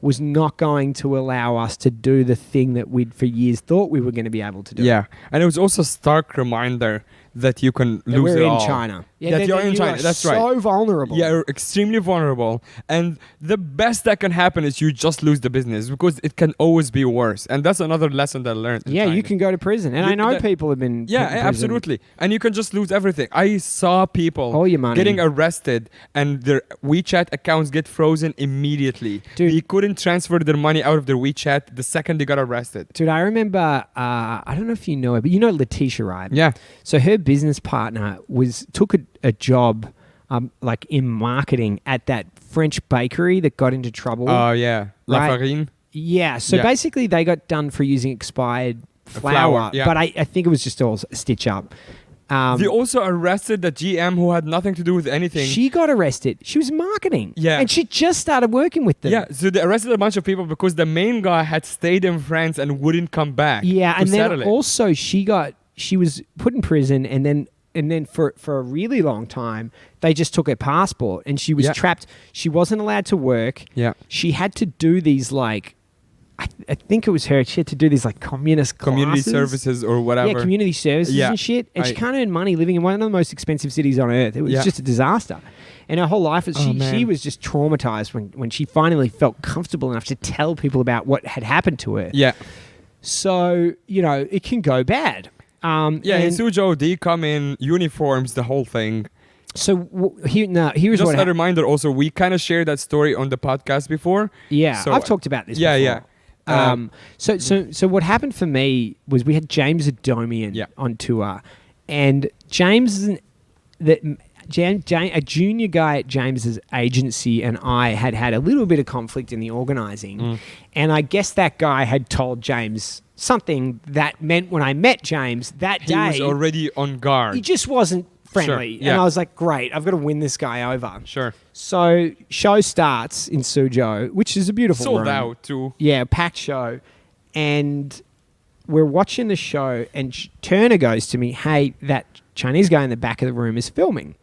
was not going to allow us to do the thing that we'd for years thought we were going to be able to do. Yeah, and it was also a stark reminder that you can lose it all. We're in China. Yeah, that you're in China. That's right. So vulnerable. Yeah, you're extremely vulnerable. And the best that can happen is you just lose the business, because it can always be worse. And that's another lesson that I learned. Yeah, you can go to prison. And I know people have been. Yeah, put in prison. absolutely. And you can just lose everything. I saw people all your money getting arrested and their WeChat accounts get frozen immediately. Dude, they couldn't transfer their money out of their WeChat the second they got arrested. Dude, I remember, I don't know if you know her, but you know Letitia, right? Yeah. So her business partner took a job like in marketing at that French bakery that got into trouble. Oh, yeah. La Farine. Yeah. So basically they got done for using expired flour. Yeah. But I think it was just all a stitch up. They also arrested the GM who had nothing to do with anything. She got arrested. She was marketing. Yeah. And she just started working with them. Yeah, so they arrested a bunch of people because the main guy had stayed in France and wouldn't come back. Yeah, and then also she was put in prison, and then for a really long time, they just took her passport, and she was trapped. She wasn't allowed to work. Yeah. She had to do these, like, I think it was her. She had to do these, like, community services or whatever. Yeah, community services and shit. And she can't earn money living in one of the most expensive cities on earth. It was just a disaster. And her whole life, she was just traumatized when she finally felt comfortable enough to tell people about what had happened to her. Yeah. So, it can go bad. In Suzhou, they come in uniforms, the whole thing. So here's just a reminder. Also, we kind of shared that story on the podcast before. Yeah, so, I've talked about this. before. Yeah. So what happened for me was we had James Adomian on tour, and James, a junior guy at James's agency, and I had a little bit of conflict in the organising, and I guess that guy had told James something that meant when I met James that day, he was already on guard. He just wasn't friendly. Sure, yeah. And I was like, great, I've got to win this guy over. Sure. So show starts in Suzhou, which is a beautiful sold room. out too. Yeah, packed show. And we're watching the show, and Turner goes to me, hey, that Chinese guy in the back of the room is filming.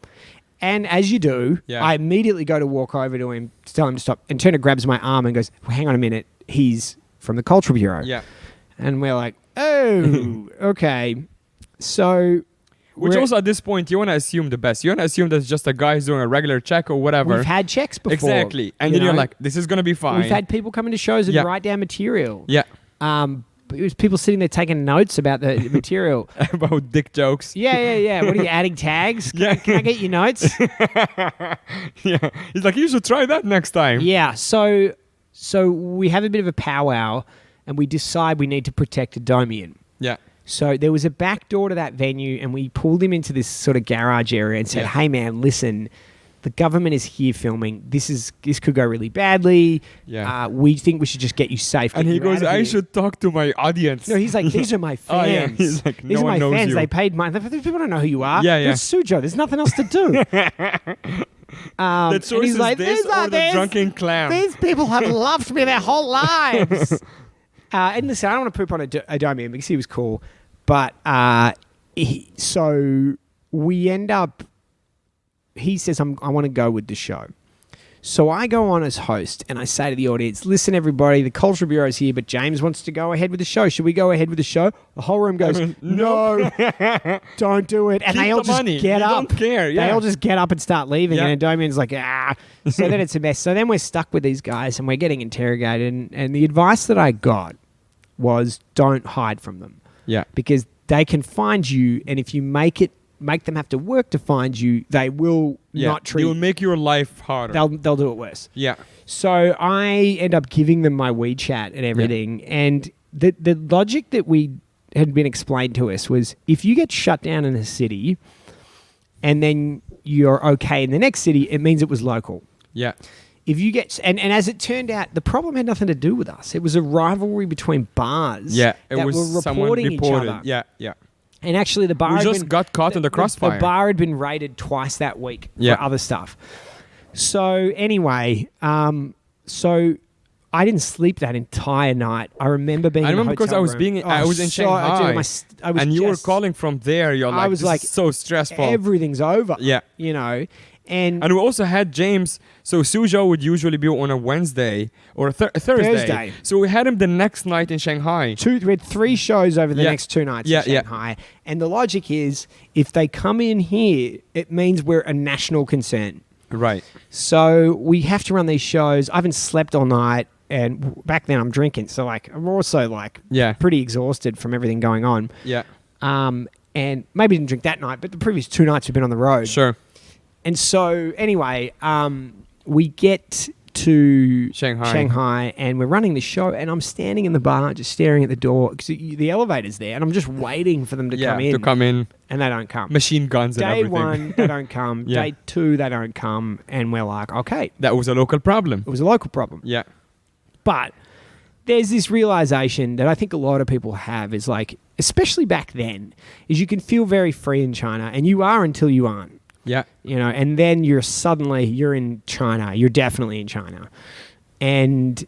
And as you do, Yeah. I immediately go to walk over to him to tell him to stop. And Turner grabs my arm and goes, well, hang on a minute. He's from the Cultural Bureau. Yeah. And we're like, oh, okay. So... Which also at this point, you want to assume the best. You want to assume that it's just a guy who's doing a regular check or whatever. We've had checks before. Exactly. And then you're like, this is going to be fine. We've had people come into shows and write down material. Yeah. But it was people sitting there taking notes about the material. About dick jokes. Yeah. What are you adding tags? Yeah. Can I get your notes? Yeah. He's like, you should try that next time. Yeah. So we have a bit of a powwow and we decide we need to protect Adomian. Yeah. So there was a back door to that venue and we pulled him into this sort of garage area and said, hey man, listen, the government is here filming. This could go really badly. Yeah. We think we should just get you safe. And he goes, I should talk to my audience. No, he's like, these are my fans. Oh, yeah. He's like, these no are my one knows fans. you. They paid money. These people don't know who you are. Yeah. It's Suzhou. There's nothing else to do. The choice is this or the drunken clown. These people have loved me their whole lives. And listen, I don't want to poop on Adomian because he was cool. But so we end up, he says, I want to go with the show. So I go on as host and I say to the audience, listen, everybody, the Cultural Bureau is here, but James wants to go ahead with the show. Should we go ahead with the show? The whole room goes, no, don't do it. And Keep they all the just money. get You up. don't care. Yeah. They all just get up and start leaving. Yeah. And Adomian's like, ah. So then it's a mess. So then we're stuck with these guys and we're getting interrogated. And the advice that I got was don't hide from them. Yeah. Because they can find you, and if you make them have to work to find you, they will not treat. They will make your life harder. They'll do it worse. Yeah. So I end up giving them my WeChat and everything, and the logic that we had been explained to us was if you get shut down in a city, and then you're okay in the next city, it means it was local. Yeah. If you get and as it turned out, the problem had nothing to do with us. It was a rivalry between bars. Yeah, it that was were someone reporting each reported. other. Yeah. And actually, the bar We had just been, got caught in the crossfire. The bar had been raided twice that week Yeah. for other stuff. So anyway, so I didn't sleep that entire night. I remember being. I remember because I was I was in Shanghai, and you were calling from there. You're like, I was this like, is so stressful. everything's over. Yeah. you know, and we also had James. So Suzhou would usually be on a Wednesday or a Thursday. So we had him the next night in Shanghai. we had 3 shows over the Yeah. next 2 nights Yeah, in Shanghai. And the logic is, if they come in here, it means we're a national concern. Right. So we have to run these shows. I haven't slept all night. And back then I'm drinking. So like I'm also like pretty exhausted from everything going on. Yeah. And maybe didn't drink that night, but the previous 2 nights we've been on the road. Sure. And so anyway, we get to Shanghai and we're running the show and I'm standing in the bar just staring at the door because the elevator's there and I'm just waiting for them to come in. And they don't come. Machine guns and everything. Day 1, they don't come. Yeah. Day 2, they don't come. And we're like, okay. That was a local problem. It was a local problem. Yeah. But there's this realization that I think a lot of people have is like, especially back then, is you can feel very free in China and you are until you aren't. Yeah. You know, and then you're in China. You're definitely in China. And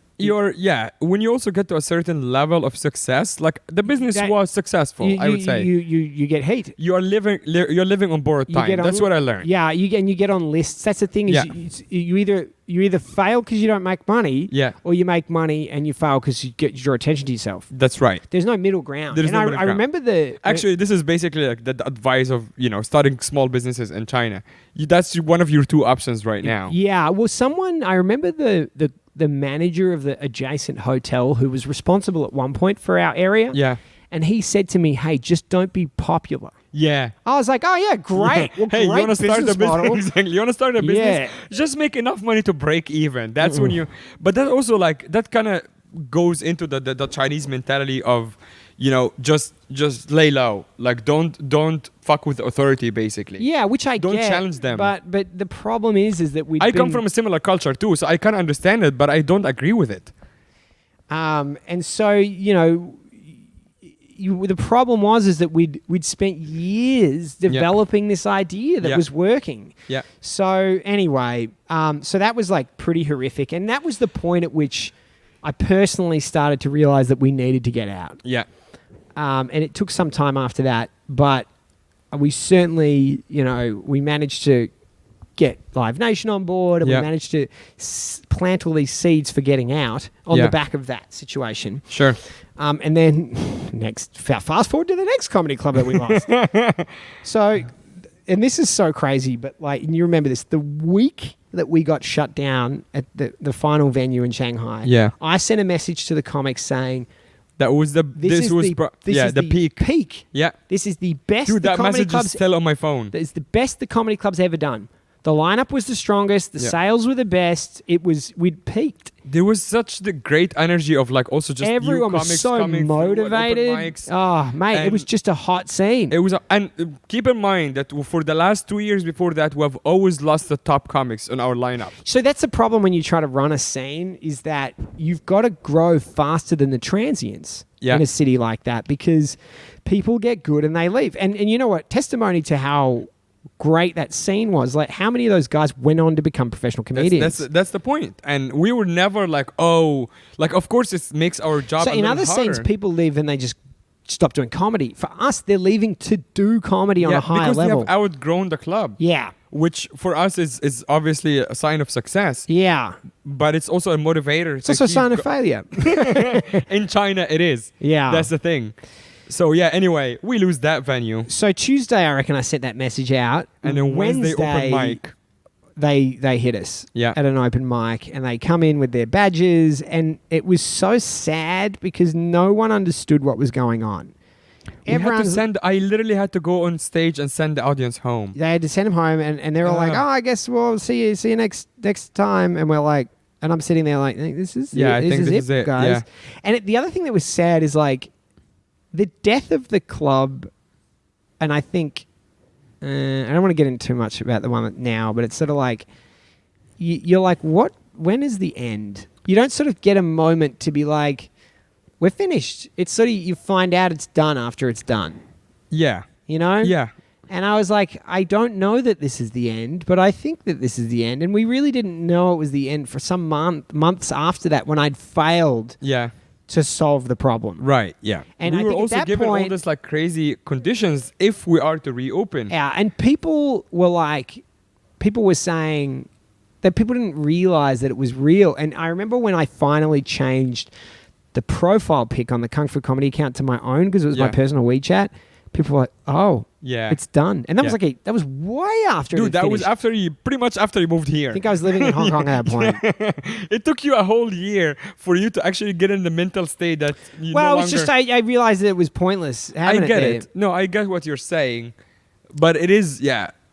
when you also get to a certain level of success, like the business was successful, I would say. You get heat. You're living on borrowed time. That's what I learned. Yeah, you get on lists. That's the thing is you either fail because you don't make money, or you make money and you fail because you draw attention to yourself. That's right. There's no middle ground. I remember actually this is basically like the advice of starting small businesses in China. That's one of your 2 options right now. Yeah. Well, I remember the manager of the adjacent hotel who was responsible at one point for our area. Yeah. And he said to me, hey, just don't be popular. Yeah. I was like, oh, yeah, great. Yeah. Well, hey, great you want to start a business? Exactly. You want to start a business? Yeah. Just make enough money to break even. That's when you... But that also like... That kind of goes into the Chinese mentality of, just lay low. Like, don't fuck with authority, basically. Yeah, which I don't get. Challenge them. But the problem is that I come from a similar culture too, so I kind of understand it, but I don't agree with it. And so, the problem was that we'd spent years developing this idea that was working. Yeah. So anyway, so that was like pretty horrific, and that was the point at which I personally started to realize that we needed to get out. Yeah. And it took some time after that, but we certainly, we managed to get Live Nation on board, and we managed to plant all these seeds for getting out on the back of that situation. Sure. And then fast forward to the next comedy club that we lost. So, and this is so crazy, but and you remember this, the week that we got shut down at the final venue in Shanghai, I sent a message to the comics saying, that was the peak. Yeah. This is the best. Dude, that message is still on my phone. It's the best the comedy club's ever done. The lineup was the strongest. The sales were the best. We'd peaked. There was such the great energy of also just everyone new was comics so coming motivated. Through, mics. Oh, mate, it was just a hot scene. It was, and keep in mind that for the last 2 years before that, we have always lost the top comics on our lineup. So that's the problem when you try to run a scene, is that you've got to grow faster than the transients in a city like that, because people get good and they leave. And you know what? Testimony to how great that scene was. How many of those guys went on to become professional comedians? That's the point. And we were never of course it makes our job. So in other harder. scenes, people leave and they just stop doing comedy. For us, they're leaving to do comedy on a higher because level. They have outgrown the club. Yeah. Which for us is obviously a sign of success. Yeah. But it's also a motivator. It's also a sign of failure. In China, it is. Yeah. That's the thing. So anyway, we lose that venue. So Tuesday, I reckon I sent that message out. And then Wednesday open mic. They hit us at an open mic, and they come in with their badges, and it was so sad because no one understood what was going on. I literally had to go on stage and send the audience home. They had to send them home, and they're all like, "Oh, I guess we'll see you next time." And we're like, and I'm sitting there like, "This is it, guys." Yeah. And the other thing that was sad is the death of the club, and I think I don't want to get into too much about the one now, but it's sort of like you're like, what? When is the end? You don't sort of get a moment to be like, we're finished. It's sort of, you find out it's done after it's done. Yeah. You know? Yeah. And I was like, I don't know that this is the end, but I think that this is the end. And we really didn't know it was the end for some months after that, when I'd failed to solve the problem. Right, yeah. And we I were think also at that given point, all this crazy conditions if we are to reopen. Yeah, and people were saying that people didn't realize that it was real. And I remember when I finally changed the profile pic on the Kung Fu Comedy account to my own, because it was my personal WeChat, people were like, "Oh, it's done." And that was that was way after. Dude, that was pretty much after you moved here. I think I was living in Hong Kong at that point. It took you a whole year for you to actually get in the mental state that you Well, it's just I realized that it was pointless having I get it. No, I get what you're saying, but it is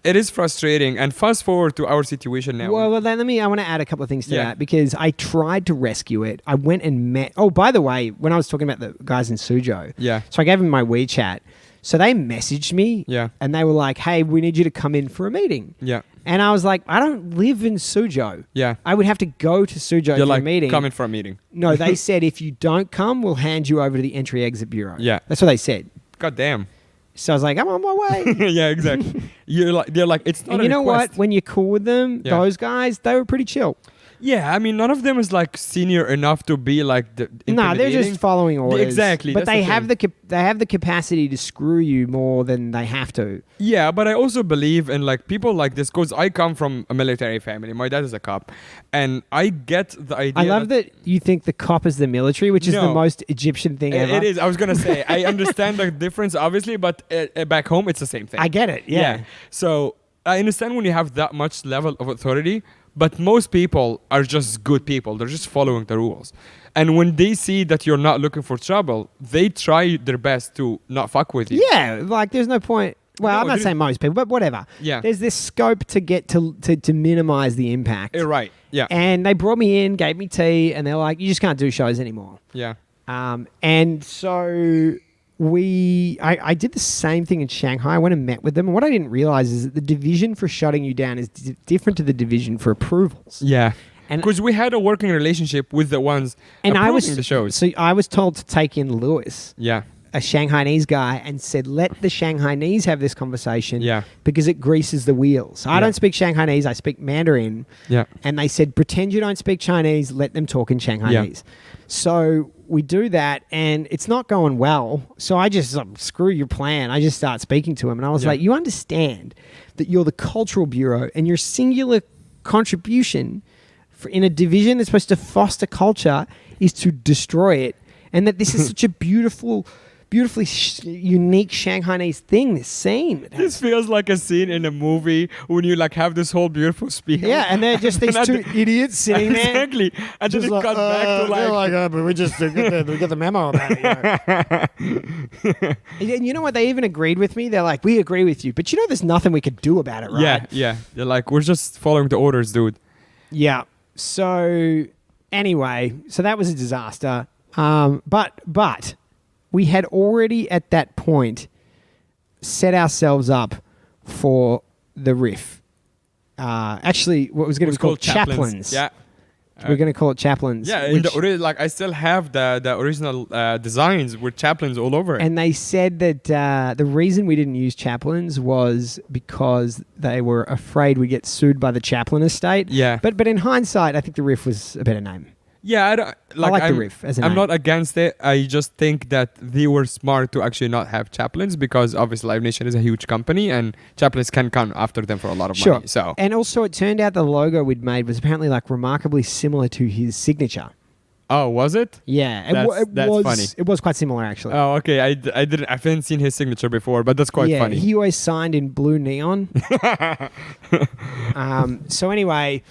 it is frustrating. And fast forward to our situation now. Well, then I want to add a couple of things to that, because I tried to rescue it. I went and met. Oh, by the way, when I was talking about the guys in Suzhou, so I gave them my WeChat. So they messaged me, and they were like, "Hey, we need you to come in for a meeting." Yeah. And I was like, "I don't live in Suzhou. Yeah. I would have to go to Suzhou for a meeting." Come in for a meeting. No, they said, "If you don't come, we'll hand you over to the entry-exit bureau." Yeah. That's what they said. God damn. So I was like, "I'm on my way." Yeah, exactly. They're like, it's not. And a you know request. what? When you're cool with them, those guys, they were pretty chill. Yeah, I mean, none of them is senior enough to be No, they're just following orders. Exactly, but they have the capacity to screw you more than they have to. Yeah, but I also believe in people like this, because I come from a military family. My dad is a cop, and I get the idea. I love that you think the cop is the military, which is the most Egyptian thing ever. It is. I was gonna say I understand the difference, obviously, but back home it's the same thing. I get it. Yeah. So I understand when you have that much level of authority. But most people are just good people. They're just following the rules. And when they see that you're not looking for trouble, they try their best to not fuck with you. Yeah, there's no point. Well, I'm not saying most people, but whatever. Yeah. There's this scope to get to minimize the impact. Right. Yeah. And they brought me in, gave me tea, and they're like, "You just can't do shows anymore." Yeah. And so I did the same thing in Shanghai. I went and met with them. And what I didn't realize is that the division for shutting you down is different to the division for approvals. Yeah. Because we had a working relationship with the ones approving the shows. So I was told to take in Lewis. Yeah. a Shanghainese guy and said, let the Shanghainese have this conversation Yeah. because it greases the wheels. I Yeah. don't speak Shanghainese, I speak Mandarin. Yeah. And they said, pretend you don't speak Chinese, let them talk in Shanghainese. So we do that, and it's not going well. So I just, screw your plan. I just start speaking to him. And I was Yeah. like, you understand that you're the Cultural Bureau, and your singular contribution in a division that's supposed to foster culture is to destroy it. And that this is such a beautifully unique Shanghainese thing, this scene. This feels like a scene in a movie when you like have this whole beautiful speech. Yeah, and they're just these And two idiots sitting there. Exactly. And then Just it like, cuts back to like, but we just we got the memo about it. And you know what? They even agreed with me. They're like, we agree with you, but you know, there's nothing we could do about it, right? yeah. They're like, we're just following the orders, dude. Yeah. So anyway, so that was a disaster. But we had already at that point set ourselves up for the riff. Actually, what was going to be called chaplains. Yeah. We're going to call it chaplains. Yeah, in the I still have the original designs with chaplains all over it. And they said that the reason we didn't use chaplains was because they were afraid we'd get sued by the chaplain estate. Yeah. But in hindsight, I think the riff was a better name. Yeah, I like the riff as a I'm name. not against it. I just think that they were smart to actually not have chaplains because obviously Live Nation is a huge company and chaplains can come after them for a lot of money. So And also it turned out the logo we'd made was apparently like remarkably similar to his signature. Oh, was it? Yeah, That's was funny. It was quite similar actually. Oh, okay. I haven't seen his signature before, but that's quite funny. He always signed in blue neon. So anyway,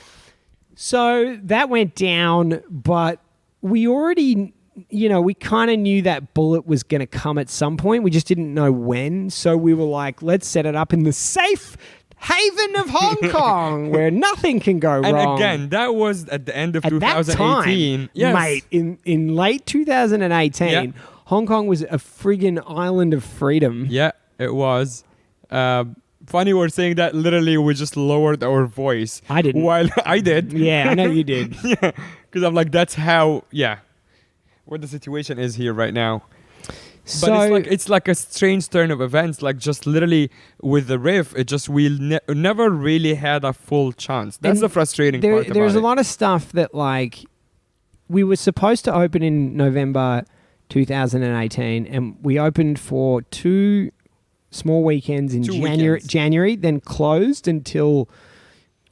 so that went down, but we already, we kind of knew that bullet was going to come at some point. We just didn't know when. So we were like, let's set it up in the safe haven of Hong Kong where nothing can go and wrong. again, that was at the end of At 2018. that time, mate, in late 2018, Yeah. Hong Kong was a friggin' island of freedom. Yeah, it was. Funny we're saying that literally we just lowered our voice. I didn't. While I did. Yeah, I know you did. Yeah, because I'm like, that's how, where the situation is here right now. So But it's like a strange turn of events. Like just literally with the riff, it just we never really had a full chance. That's And the frustrating part about There's it. a lot of stuff that like we were supposed to open in November 2018, and we opened for 2 small weekends in January, then closed until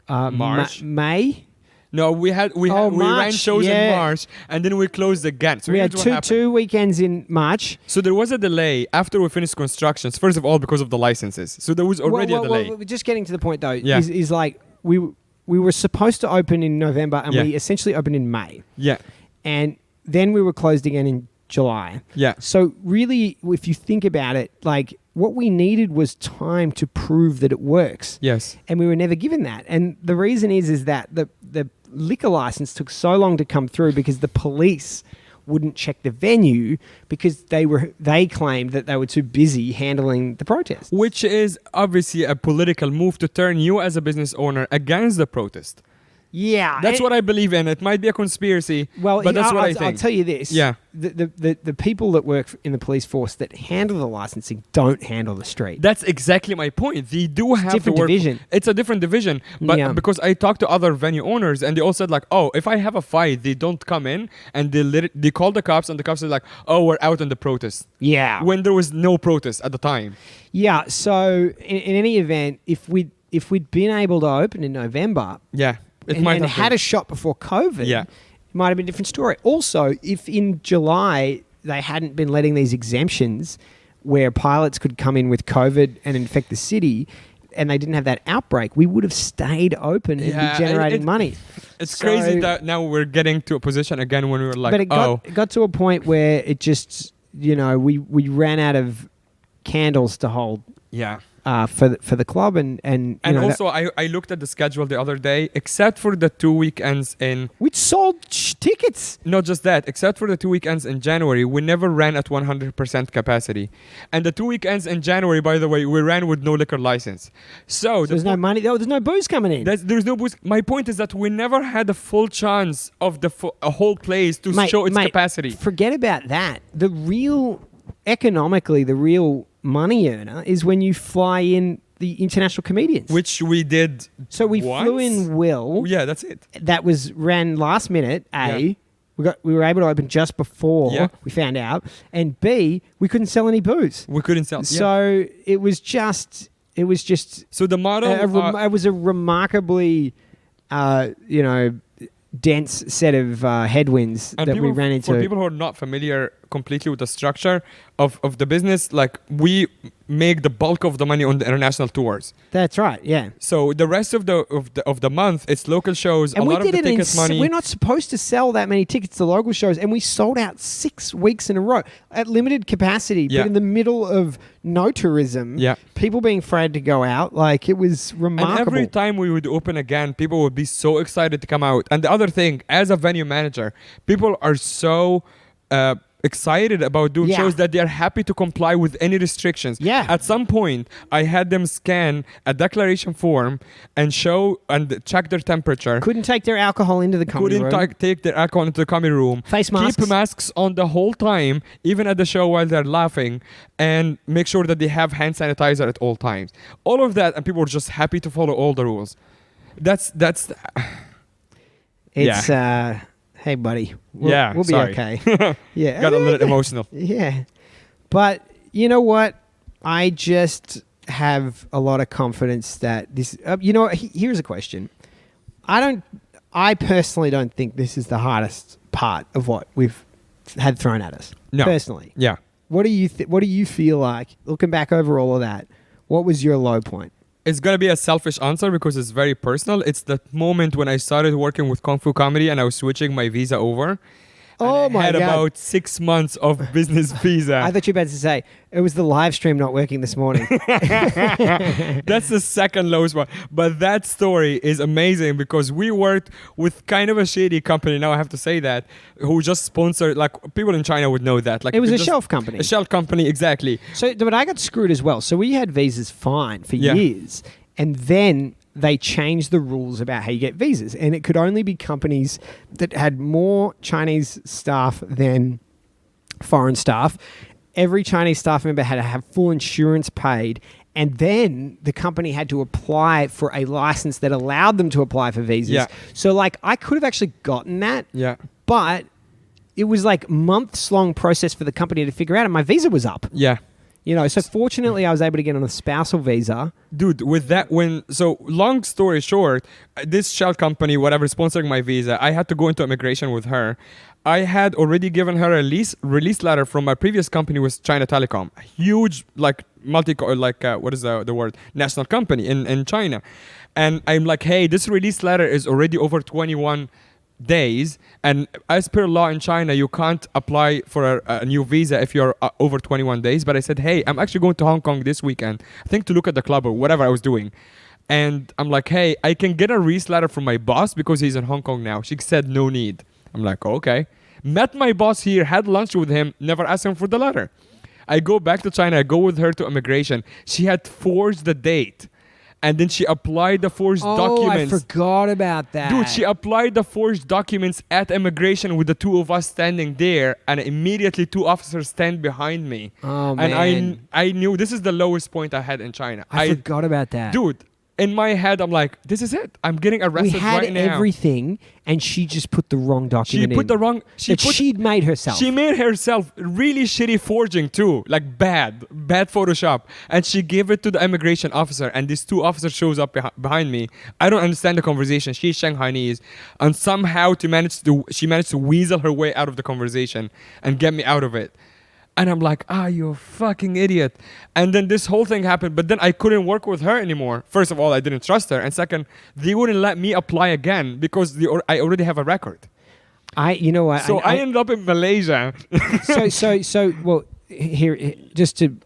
March. May. No, we ran March, shows in March, and then we closed again. So We had here's what happened. two weekends in March. So there was a delay after we finished constructions. First of all, because of the licenses. So there was already a delay. Well, just getting to the point though, Yeah. is like we were supposed to open in November, and Yeah. we essentially opened in May, Yeah, and then we were closed again in July. yeah, So really, if you think about it, like what we needed was time to prove that it works. yes. And we were never given that. And the reason is that the liquor license took so long to come through because the police wouldn't check the venue because they claimed that they were too busy handling the protests. Which is obviously a political move to turn you as a business owner against the protest. Yeah. That's what I believe in. It might be a conspiracy, Well, but that's what I I'll think. tell you this. Yeah. The people that work in the police force that handle the licensing don't handle the street. That's exactly my point. They do have different to work. division. It's a different division. But Yeah. because I talked to other venue owners and they all said like, oh, if I have a fight, they don't come in and they call the cops and the cops are like, oh, we're out on the protest. Yeah. When there was no protest at the time. Yeah. So in any event, if we'd been able to open in November, Yeah. It and, might and have had been. a shot before COVID, Yeah. it might have been a different story. Also, if in July they hadn't been letting these exemptions where pilots could come in with COVID and infect the city, and they didn't have that outbreak, we would have stayed open and Yeah, be generating it- money. It's So- crazy that now we're getting to a position again when we were like, But it got to a point where it just, we ran out of candles to hold yeah. for the club, and And you know, also, I looked at the schedule the other day, except for the 2 weekends in, we'd sold tickets. not just that, except for the 2 weekends in January, we never ran at 100% capacity. And the 2 weekends in January, by the way, we ran with no liquor license. So There's no money. There's no booze coming in. there's no boost. My point is that we never had a full chance of a whole place to show its Mate, capacity. Forget about that. The real economically, the real money earner is when you fly in the international comedians. Which we did. So we once? flew in Will. Yeah, that's it. That was ran last minute. Yeah. We were able to open just before Yeah. we found out, and B, we couldn't sell any booze. We couldn't sell. So it was just So the model. it was a remarkably dense set of headwinds and that people, we ran into. For people who are not familiar completely with the structure of the business, like we make the bulk of the money on the international tours. That's right. Yeah. So the rest of the month, it's local shows. And a we lot did of the it tickets money. We're not supposed to sell that many tickets to local shows, and we sold out 6 weeks in a row at limited capacity. Yeah. But in the middle of no tourism, Yeah. people being afraid to go out, like it was remarkable. And every time we would open again, people would be so excited to come out. And the other thing, as a venue manager, people are so excited about doing Yeah. shows that they are happy to comply with any restrictions. Yeah. At some point, I had them scan a declaration form and show and check their temperature. Couldn't take their alcohol into the comedy room. Couldn't take their alcohol into the comedy room. Face masks. Keep masks on the whole time, even at the show while they're laughing, and make sure that they have hand sanitizer at all times. All of that, and people are just happy to follow all the rules. That's. It's hey buddy, we'll be sorry. okay. Yeah, Got a little emotional. Yeah, but you know what? I just have a lot of confidence that this. Here's a question. I personally don't think this is the hardest part of what we've had thrown at us. No. Personally. Yeah. What do you feel like looking back over all of that? What was your low point? It's going to be a selfish answer because it's very personal. It's the moment when I started working with Kung Fu Comedy and I was switching my visa over. Oh and I my had God. about 6 months of business visa. I thought you were about to say it was the live stream not working this morning. That's the second lowest one. But that story is amazing because we worked with kind of a shady company, now I have to say that, who just sponsored, like people in China would know that. Like It was a just- shelf company. A shelf company, exactly. So, but I got screwed as well. So we had visas fine for Yeah. years, and then they changed the rules about how you get visas, and it could only be companies that had more Chinese staff than foreign staff. Every Chinese staff member had to have full insurance paid, and then the company had to apply for a license that allowed them to apply for visas. Yeah. So, like, I could have actually gotten that, Yeah. but it was like months long process for the company to figure out, and my visa was up. Yeah. So fortunately, I was able to get on a spousal visa. Dude, with that, so long story short, this shell company, whatever, sponsoring my visa, I had to go into immigration with her. I had already given her a release letter from my previous company with China Telecom, a huge, like, what is the word? National company in China. And I'm like, hey, this release letter is already over 21 days, and as per law in China you can't apply for a new visa if you're over 21 days. But I said, hey, I'm actually going to Hong Kong this weekend, I think, to look at the club or whatever I was doing. And I'm like, hey, I can get a release letter from my boss because he's in Hong Kong now. She said no need. I'm like, okay. Met my boss here, had lunch with him, never asked him for the letter. I go back to China, I go with her to immigration. She had forged the date, and then she applied the forged documents. I forgot about that. Dude, she applied the forged documents at immigration with the two of us standing there, and immediately 2 officers stand behind me. Oh, and man. I knew this is the lowest point I had in China. I forgot about that. Dude, in my head, I'm like, this is it. I'm getting we arrested had right now. everything, and she just put the wrong document She put in. the wrong... She'd made herself. She made herself really shitty forging too, like bad Photoshop, and she gave it to the immigration officer, and these 2 officers shows up behind me. I don't understand the conversation. She's Shanghainese, and somehow she managed to weasel her way out of the conversation and get me out of it. And I'm like, you fucking idiot. And then this whole thing happened, but then I couldn't work with her anymore. First of all, I didn't trust her, and second, they wouldn't let me apply again because I already have a record. You know what? So I ended up in Malaysia. Well, here, just to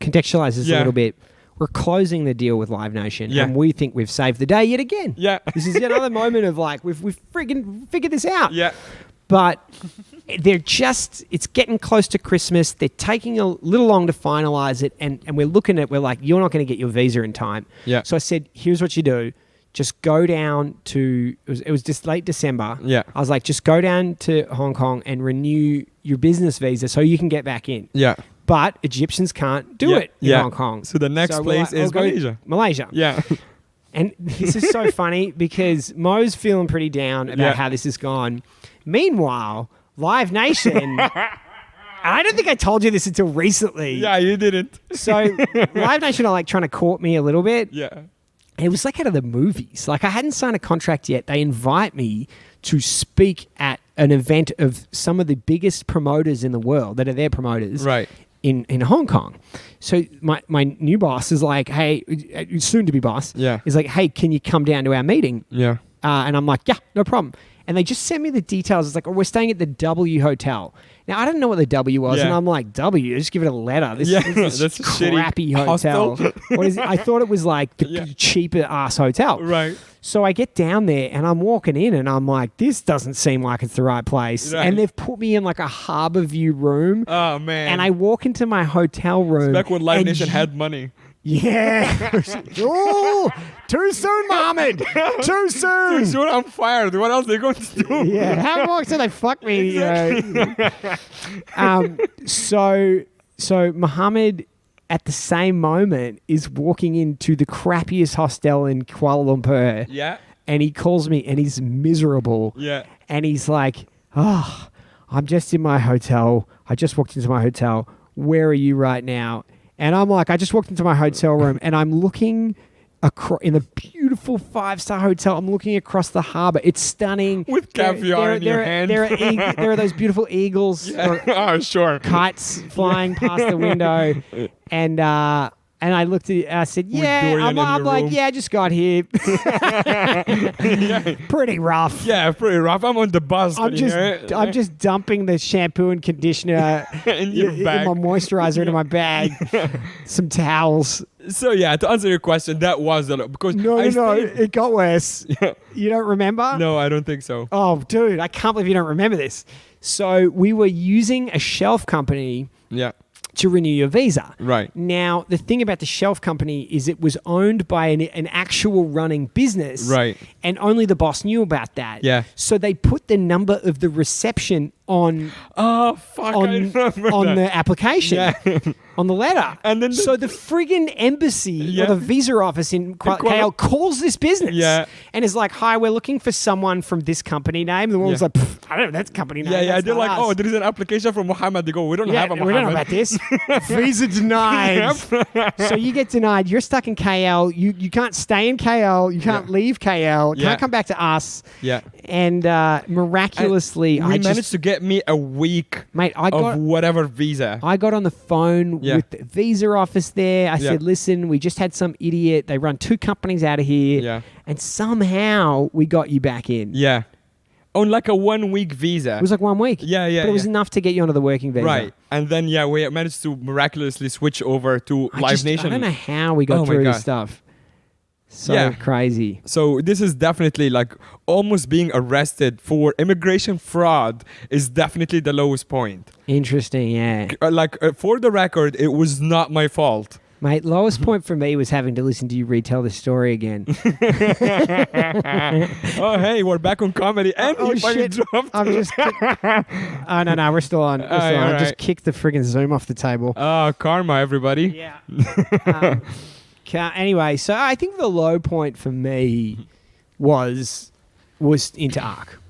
contextualize this a little bit, we're closing the deal with Live Nation, and we think we've saved the day yet again. Yeah. This is yet another moment of like, we've friggin' figured this out. Yeah. But it's getting close to Christmas. They're taking a little long to finalize it, and we're looking at, we're like, you're not going to get your visa in time. Yeah. So I said, here's what you do. Just go down to, it was just late December. Yeah. I was like, just go down to Hong Kong and renew your business visa so you can get back in. Yeah. but Egyptians can't do it in Hong Kong. So the next place is Malaysia. Malaysia. Yeah. And this is so funny because Mo's feeling pretty down about how this has gone. Meanwhile, Live Nation, I don't think I told you this until recently. Yeah, you didn't. So Live Nation are like trying to court me a little bit. Yeah. It was like out of the movies. Like I hadn't signed a contract yet. They invite me to speak at an event of some of the biggest promoters in the world that are their promoters. Right. In Hong Kong. So my new boss is like, hey, soon to be boss, is like, hey, can you come down to our meeting? Yeah. And I'm like, yeah, no problem. And they just sent me the details. It's like, oh, we're staying at the W Hotel. Now, I didn't know what the W was, and I'm like, W? Just give it a letter. This is that's a crappy shitty hotel. hostel. What is it? I thought it was like the cheaper ass hotel. Right. So I get down there, and I'm walking in, and I'm like, this doesn't seem like it's the right place. Right. And they've put me in like a harbour view room. Oh, man. And I walk into my hotel room. Back when Live Nation had money. Yeah. Oh, too soon, Mohammed. Too soon. Too soon, I'm fired. What else are they going to do? Yeah. How long till they fuck me? Exactly. So Mohammed, at the same moment, is walking into the crappiest hostel in Kuala Lumpur. Yeah. And he calls me, and he's miserable. Yeah. And he's like, oh, I'm just in my hotel. I just walked into my hotel. Where are you right now? And I'm like, I just walked into my hotel room, and I'm looking in a beautiful 5-star hotel. I'm looking across the harbour. It's stunning. With caviar in your hand. There are those beautiful eagles. Oh, sure. Kites flying past the window. And I looked at it, I said, I'm like, room. yeah, I just got here. Pretty rough. Yeah, pretty rough. I'm on the bus. I'm just dumping the shampoo and conditioner in your bag. My moisturizer into my bag. Some towels. So yeah, to answer your question, that was a lot because no, it got worse. You don't remember? No, I don't think so. Oh, dude, I can't believe you don't remember this. So we were using a shelf company. Yeah. To renew your visa. Right. Now, the thing about the shelf company is it was owned by an actual running business. Right. And only the boss knew about that. Yeah. So they put the number of the reception on I remember on that. the application. Yeah. On the letter. And then so the friggin' embassy or the visa office in KL calls this business. Yeah. And is like, hi, we're looking for someone from this company name. And the woman's like, I don't know that's company name. Yeah, That's they're not like, us. oh, there is an application from Mohammed. They go, we don't have a Mohammed. We don't know about this. Visa denied. So you get denied. You're stuck in KL. You can't stay in KL. You can't leave KL. Can't come back to us. Yeah. And miraculously, we managed to get me a week of whatever visa. I got on the phone with the visa office there. I said, listen, we just had some idiot. They run 2 companies out of here. Yeah. And somehow we got you back in. Yeah. On like a 1-week visa. It was like 1 week. Yeah, yeah. But it was enough to get you onto the working visa. Right. And then, we managed to miraculously switch over to Live Nation. I don't know how we got through this stuff. So crazy. So this is definitely like almost being arrested for immigration fraud is definitely the lowest point. Interesting, yeah. For the record, it was not my fault. Mate, lowest point for me was having to listen to you retell the story again. Oh, hey, we're back on comedy. And you fucking dropped. I'm just... Oh, no, we're still on. I just kicked the friggin' Zoom off the table. Oh, karma, everybody. Yeah. Anyway, so I think the low point for me was into ARC.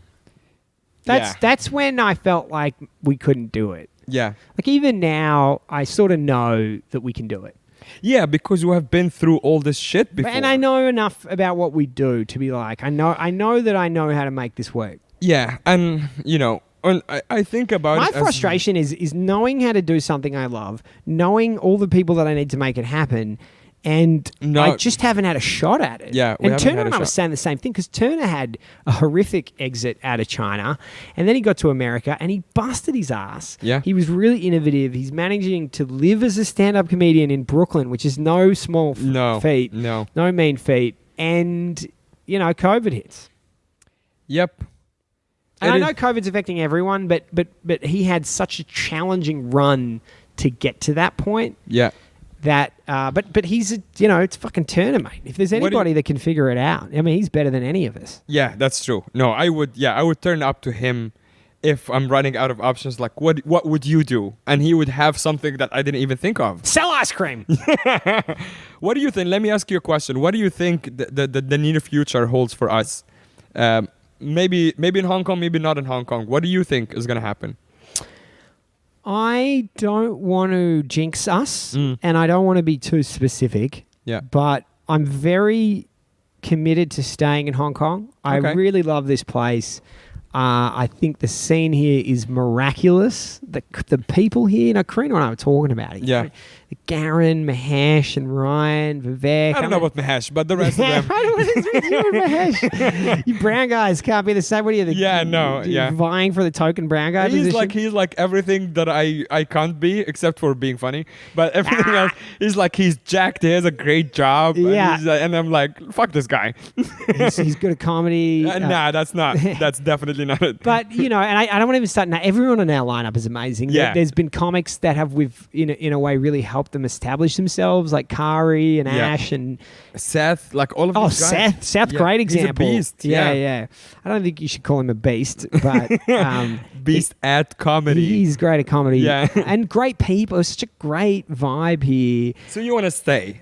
That's when I felt like we couldn't do it. Yeah. Like even now, I sort of know that we can do it. Yeah, because we have been through all this shit before. And I know enough about what we do to be like, I know that I know how to make this work. Yeah, and I think about my frustration is knowing how to do something I love, knowing all the people that I need to make it happen, and I just haven't had a shot at it. Yeah, and Turner and I were saying the same thing because Turner had a horrific exit out of China, and then he got to America and he busted his ass. Yeah, he was really innovative. He's managing to live as a stand-up comedian in Brooklyn, which is no small feat, no mean feat. And COVID hits. Yep. And I know COVID's affecting everyone, but he had such a challenging run to get to that point. Yeah. That, but he's it's fucking Turner, mate. If there's anybody that can figure it out, I mean, he's better than any of us. Yeah, that's true. No, I would turn up to him if I'm running out of options, like what would you do? And he would have something that I didn't even think of. Sell ice cream. What do you think? Let me ask you a question. What do you think the near future holds for us? Maybe in Hong Kong, maybe not in Hong Kong. What do you think is going to happen? I don't want to jinx us, and I don't want to be too specific. Yeah. But I'm very committed to staying in Hong Kong. I really love this place. I think the scene here is miraculous. The people here, Karina and I were talking about it. Yeah. Garen, Mahesh, and Ryan, Vivek. I don't know about Mahesh, but the rest of them. I don't know what is with you and Mahesh. You brown guys can't be the same. What are you? Vying for the token brown guy position? He's like everything that I can't be except for being funny. But everything else, he's jacked. He has a great job. Yeah. And I'm like, fuck this guy. he's good at comedy. Nah, that's not. That's definitely not it. But, and I don't want to even start now. Everyone on our lineup is amazing. Yeah. There's been comics that have, in a way, really helped them establish themselves, like Kari and Ash and Seth, like all of these guys. Seth, great example. He's a beast. Yeah. I don't think you should call him a beast, but beast at comedy. He's great at comedy. Yeah. And great people. It's such a great vibe here. So you want to stay?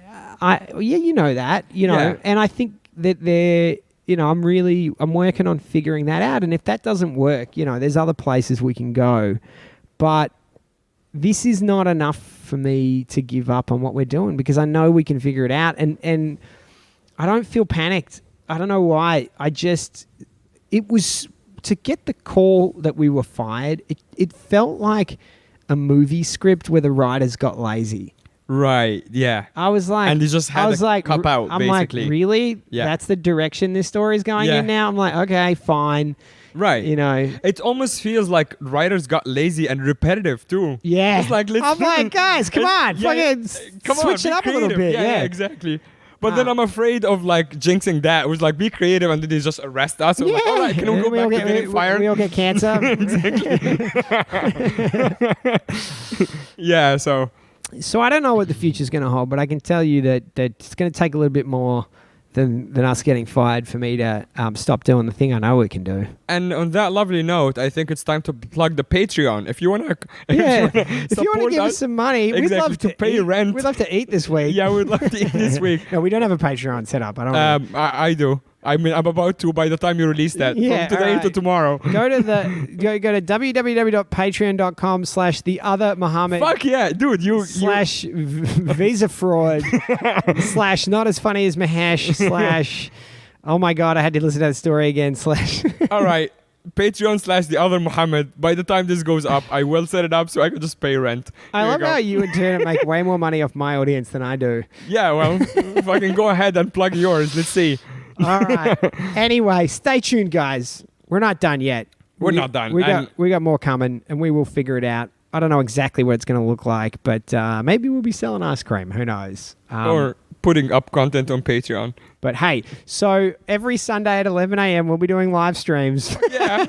You know that, and I think that they're, I'm working on figuring that out. And if that doesn't work, there's other places we can go, but this is not enough for me to give up on what we're doing because I know we can figure it out. And I don't feel panicked. I don't know why. It was to get the call that we were fired. It felt like a movie script where the writers got lazy. Right. Yeah. I was like, and they just had to cop out. I'm basically. like, really? Yeah. That's the direction this story is going in now. I'm like, okay, fine. Right. It almost feels like writers got lazy and repetitive too. Yeah. It's like, I'm like, guys, come on. Switch it up a little bit. Yeah, exactly. But then I'm afraid of like jinxing that. It was like, be creative, and then they just arrest us. Like, all right, can we go back to getting fired? We all get cancer. Yeah, so I don't know what the future's going to hold, but I can tell you that it's going to take a little bit more than us getting fired for me to stop doing the thing I know we can do. And on that lovely note, I think it's time to plug the Patreon. If you want to, if you want to give us some money, we'd love to pay rent. We'd love to eat this week. Yeah, we'd love to eat this week. No, we don't have a Patreon set up. I don't. I do. I mean, I'm about to by the time you release that. From today to tomorrow. Go to www.patreon.com/theothermohammed. Fuck yeah, dude! You /visa fraud / not as funny as Mahesh / oh my god, I had to listen to that story again / All right. Patreon / the other Mohammed. By the time this goes up, I will set it up so I can just pay rent. I love how you in turn make way more money off my audience than I do. Yeah, well, fucking go ahead and plug yours. Let's see. All right. Anyway, stay tuned, guys. We're not done yet. We're not done. We got more coming, and we will figure it out. I don't know exactly what it's going to look like, but maybe we'll be selling ice cream. Who knows? Or putting up content on Patreon. But hey, so every Sunday at 11 a.m. we'll be doing live streams. Yeah.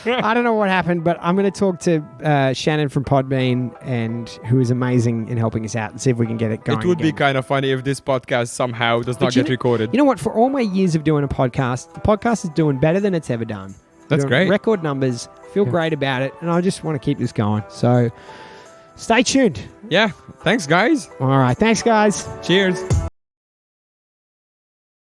I don't know what happened, but I'm going to talk to Shannon from Podbean, and who is amazing in helping us out, and see if we can get it going. It would be kind of funny if this podcast somehow does not get recorded. You know what? For all my years of doing a podcast, the podcast is doing better than it's ever done. That's great. Record numbers. Feel great about it, and I just want to keep this going. So stay tuned. Yeah. Thanks, guys. All right. Thanks, guys. Cheers.